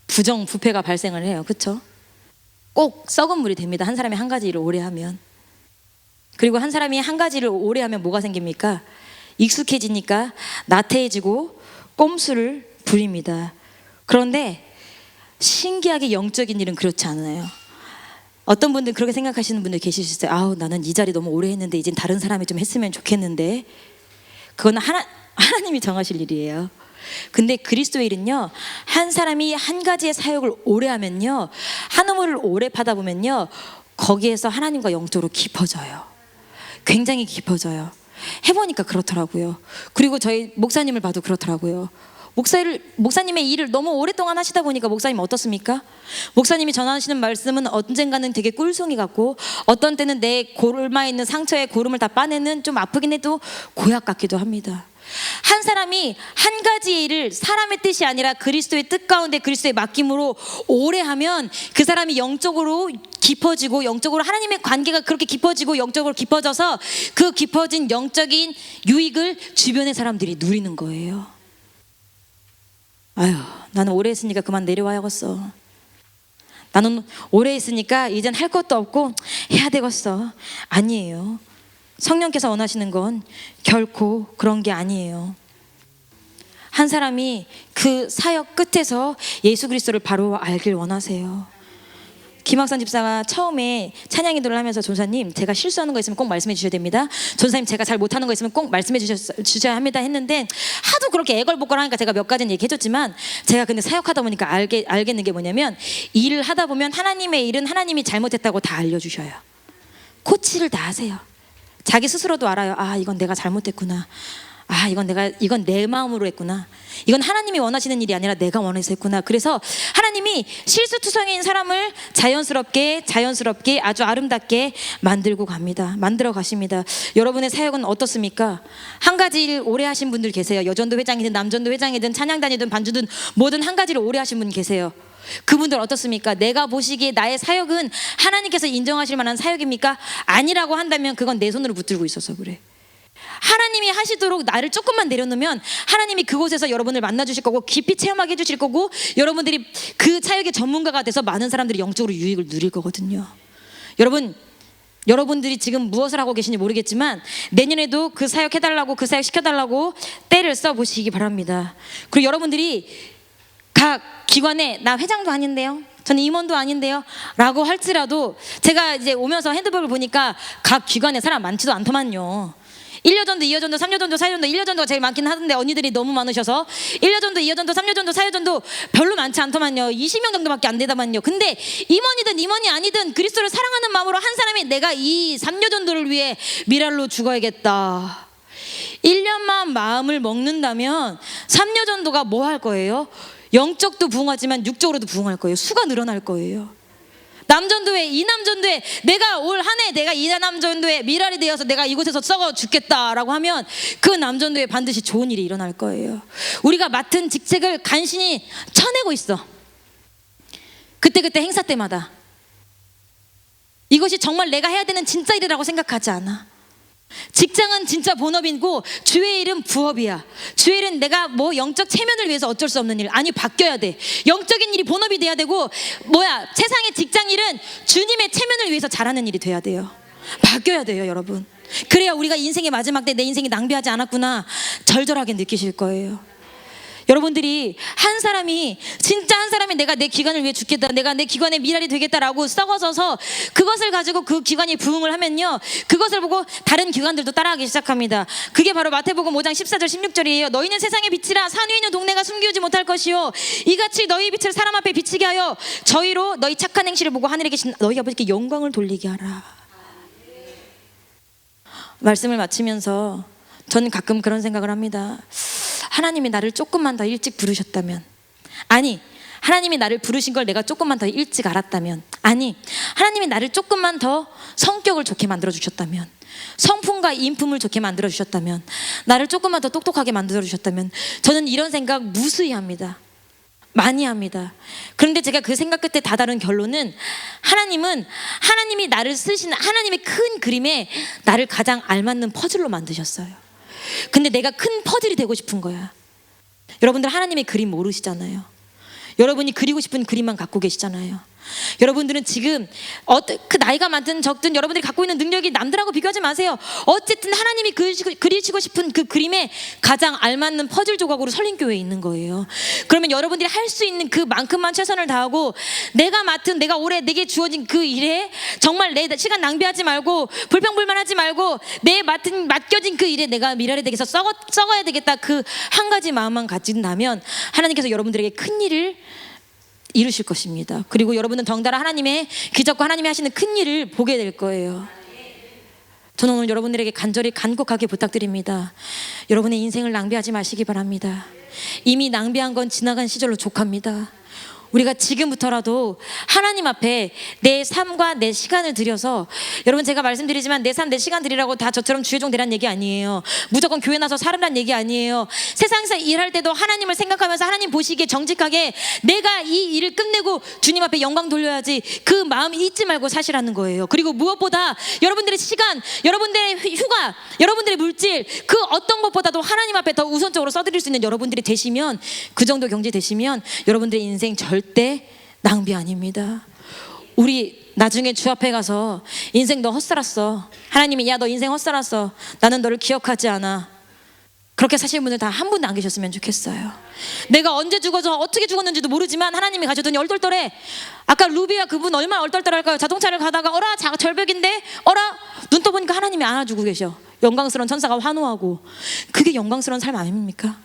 부정부패가 발생을 해요. 그렇죠? 꼭 썩은 물이 됩니다. 한 사람이 한 가지 일을 오래 하면. 그리고 한 사람이 한 가지를 오래 하면 뭐가 생깁니까? 익숙해지니까 나태해지고 꼼수를 부립니다. 그런데 신기하게 영적인 일은 그렇지 않아요. 어떤 분들 그렇게 생각하시는 분들 계실 수 있어요. 나는 이 자리 너무 오래 했는데 이젠 다른 사람이 좀 했으면 좋겠는데. 그건 하나님이 정하실 일이에요. 근데 그리스도의 일은요, 한 사람이 한 가지의 사역을 오래 하면요, 한 우물을 오래 파다 보면요, 거기에서 하나님과 영적으로 깊어져요. 굉장히 깊어져요. 해보니까 그렇더라고요. 그리고 저희 목사님을 봐도 그렇더라고요. 목사님의 일을 너무 오랫동안 하시다 보니까 목사님 어떻습니까? 목사님이 전하시는 말씀은 언젠가는 되게 꿀송이 같고, 어떤 때는 내 골마에 있는 상처에 고름을 다 빠내는, 좀 아프긴 해도 고약 같기도 합니다. 한 사람이 한 가지 일을 사람의 뜻이 아니라 그리스도의 뜻 가운데 그리스도의 맡김으로 오래 하면 그 사람이 영적으로 깊어지고, 영적으로 하나님의 관계가 그렇게 깊어지고 영적으로 깊어져서 그 깊어진 영적인 유익을 주변의 사람들이 누리는 거예요. 나는 오래 했으니까 그만 내려와야겠어. 나는 오래 했으니까 이젠 할 것도 없고 해야 되겠어. 아니에요. 성령께서 원하시는 건 결코 그런 게 아니에요. 한 사람이 그 사역 끝에서 예수 그리스도를 바로 알길 원하세요. 김학선 집사가 처음에 찬양 인도를 하면서, 전사님 제가 실수하는 거 있으면 꼭 말씀해 주셔야 됩니다. 전사님 제가 잘 못하는 거 있으면 꼭 말씀해 주셔야 합니다 했는데, 하도 그렇게 애걸복걸 하니까 제가 몇 가지는 얘기해줬지만, 제가 근데 사역하다 보니까 알겠는 게 뭐냐면, 일을 하다 보면 하나님의 일은 하나님이 잘못했다고 다 알려주셔요. 코치를 다 하세요. 자기 스스로도 알아요. 이건 내가 잘못했구나. 이건 내 마음으로 했구나. 이건 하나님이 원하시는 일이 아니라 내가 원해서 했구나. 그래서 하나님이 실수투성이인 사람을 자연스럽게 아주 아름답게 만들어 가십니다. 여러분의 사역은 어떻습니까? 한 가지 일 오래 하신 분들 계세요. 여전도 회장이든 남전도 회장이든 찬양단이든 반주든 뭐든 한 가지를 오래 하신 분 계세요. 그분들 어떻습니까? 내가 보시기에 나의 사역은 하나님께서 인정하실 만한 사역입니까? 아니라고 한다면 그건 내 손으로 붙들고 있어서 그래. 하나님이 하시도록 나를 조금만 내려놓으면 하나님이 그곳에서 여러분을 만나주실 거고, 깊이 체험하게 해주실 거고, 여러분들이 그 사역의 전문가가 돼서 많은 사람들이 영적으로 유익을 누릴 거거든요. 여러분들이 지금 무엇을 하고 계신지 모르겠지만 내년에도 그 사역 해달라고, 그 사역 시켜달라고 때를 써보시기 바랍니다. 그리고 여러분들이 각 기관에 나 회장도 아닌데요, 저는 임원도 아닌데요 라고 할지라도 제가 이제 오면서 핸드북을 보니까 각 기관에 사람 많지도 않더만요. 1여전도, 2여전도, 3여전도, 4여전도, 1여전도가 제일 많긴 하던데 언니들이 너무 많으셔서 1여전도, 2여전도, 3여전도, 4여전도 별로 많지 않더만요. 20명 정도밖에 안 되다만요. 근데 임원이든 임원이 아니든 그리스도를 사랑하는 마음으로 한 사람이 내가 이 3여전도를 위해 미랄로 죽어야겠다, 1년만 마음을 먹는다면 3여전도가 뭐 할 거예요? 영적도 부흥하지만 육적으로도 부흥할 거예요. 수가 늘어날 거예요. 남전도회, 이남전도회, 내가 올 한 해 내가 이남전도회 미랄이 되어서 내가 이곳에서 썩어 죽겠다라고 하면 그 남전도회 반드시 좋은 일이 일어날 거예요. 우리가 맡은 직책을 간신히 쳐내고 있어. 그때그때 행사 때마다. 이것이 정말 내가 해야 되는 진짜 일이라고 생각하지 않아. 직장은 진짜 본업이고 주의 일은 부업이야. 주의 일은 내가 뭐 영적 체면을 위해서 어쩔 수 없는 일, 아니 바뀌어야 돼. 영적인 일이 본업이 돼야 되고 세상의 직장 일은 주님의 체면을 위해서 잘하는 일이 돼야 돼요. 바뀌어야 돼요, 여러분. 그래야 우리가 인생의 마지막 때 내 인생이 낭비하지 않았구나 절절하게 느끼실 거예요. 여러분들이 한 사람이 진짜 한 사람이 내가 내 기관을 위해 죽겠다, 내가 내 기관의 미랄이 되겠다라고 썩어져서 그것을 가지고 그 기관이 부흥을 하면요, 그것을 보고 다른 기관들도 따라하기 시작합니다. 그게 바로 마태복음 5장 14절 16절이에요. 너희는 세상의 빛이라 산 위에 있는 동네가 숨기우지 못할 것이요, 이같이 너희 빛을 사람 앞에 비치게 하여 저희로 너희 착한 행실을 보고 하늘에 계신 너희 아버지께 영광을 돌리게 하라. 말씀을 마치면서 저는 가끔 그런 생각을 합니다. 하나님이 나를 조금만 더 일찍 부르셨다면, 아니 하나님이 나를 부르신 걸 내가 조금만 더 일찍 알았다면, 아니 하나님이 나를 조금만 더 성격을 좋게 만들어 주셨다면, 성품과 인품을 좋게 만들어 주셨다면, 나를 조금만 더 똑똑하게 만들어 주셨다면, 저는 이런 생각 무수히 합니다. 많이 합니다. 그런데 제가 그 생각 끝에 다다른 결론은, 하나님이 나를 쓰신 하나님의 큰 그림에 나를 가장 알맞는 퍼즐로 만드셨어요. 근데 내가 큰 퍼즐이 되고 싶은 거야. 여러분들 하나님의 그림 모르시잖아요. 여러분이 그리고 싶은 그림만 갖고 계시잖아요. 여러분들은 지금 그 나이가 많든 적든 여러분들이 갖고 있는 능력이 남들하고 비교하지 마세요. 어쨌든 하나님이 그리시고 싶은 그 그림에 가장 알맞는 퍼즐 조각으로 설린교회에 있는 거예요. 그러면 여러분들이 할 수 있는 그만큼만 최선을 다하고, 내가 올해 내게 주어진 그 일에 정말 내 시간 낭비하지 말고, 불평불만하지 말고, 맡겨진 그 일에 내가 미랄이 되겠어 썩어야 되겠다, 그 한 가지 마음만 가진다면 하나님께서 여러분들에게 큰 일을 이루실 것입니다. 그리고 여러분은 덩달아 하나님의 기적과 하나님이 하시는 큰 일을 보게 될 거예요. 저는 오늘 여러분들에게 간절히 간곡하게 부탁드립니다. 여러분의 인생을 낭비하지 마시기 바랍니다. 이미 낭비한 건 지나간 시절로 족합니다. 우리가 지금부터라도 하나님 앞에 내 삶과 내 시간을 들여서, 여러분 제가 말씀드리지만 내 삶 내 시간 들이라고 다 저처럼 주의종 되란 얘기 아니에요. 무조건 교회 나서 살으란 얘기 아니에요. 세상에서 일할 때도 하나님을 생각하면서 하나님 보시기에 정직하게 내가 이 일을 끝내고 주님 앞에 영광 돌려야지, 그 마음 잊지 말고 사시라는 거예요. 그리고 무엇보다 여러분들의 시간, 여러분들의 휴가, 여러분들의 물질, 그 어떤 것보다도 하나님 앞에 더 우선적으로 써드릴 수 있는 여러분들이 되시면, 그 정도 경제 되시면 여러분들의 인생 절대 낭비 아닙니다. 우리 나중에 주 앞에 가서 인생 너 헛살았어, 하나님이 야 너 인생 헛살았어, 나는 너를 기억하지 않아, 그렇게 사실 분들 다 한 분도 안 계셨으면 좋겠어요. 내가 언제 죽어서 어떻게 죽었는지도 모르지만 하나님이 가져더니 얼떨떨해. 아까 루비와 그분 얼마나 얼떨떨할까요? 자동차를 가다가 어라 절벽인데 어라 눈 떠보니까 하나님이 안아주고 계셔. 영광스러운 천사가 환호하고. 그게 영광스러운 삶 아닙니까?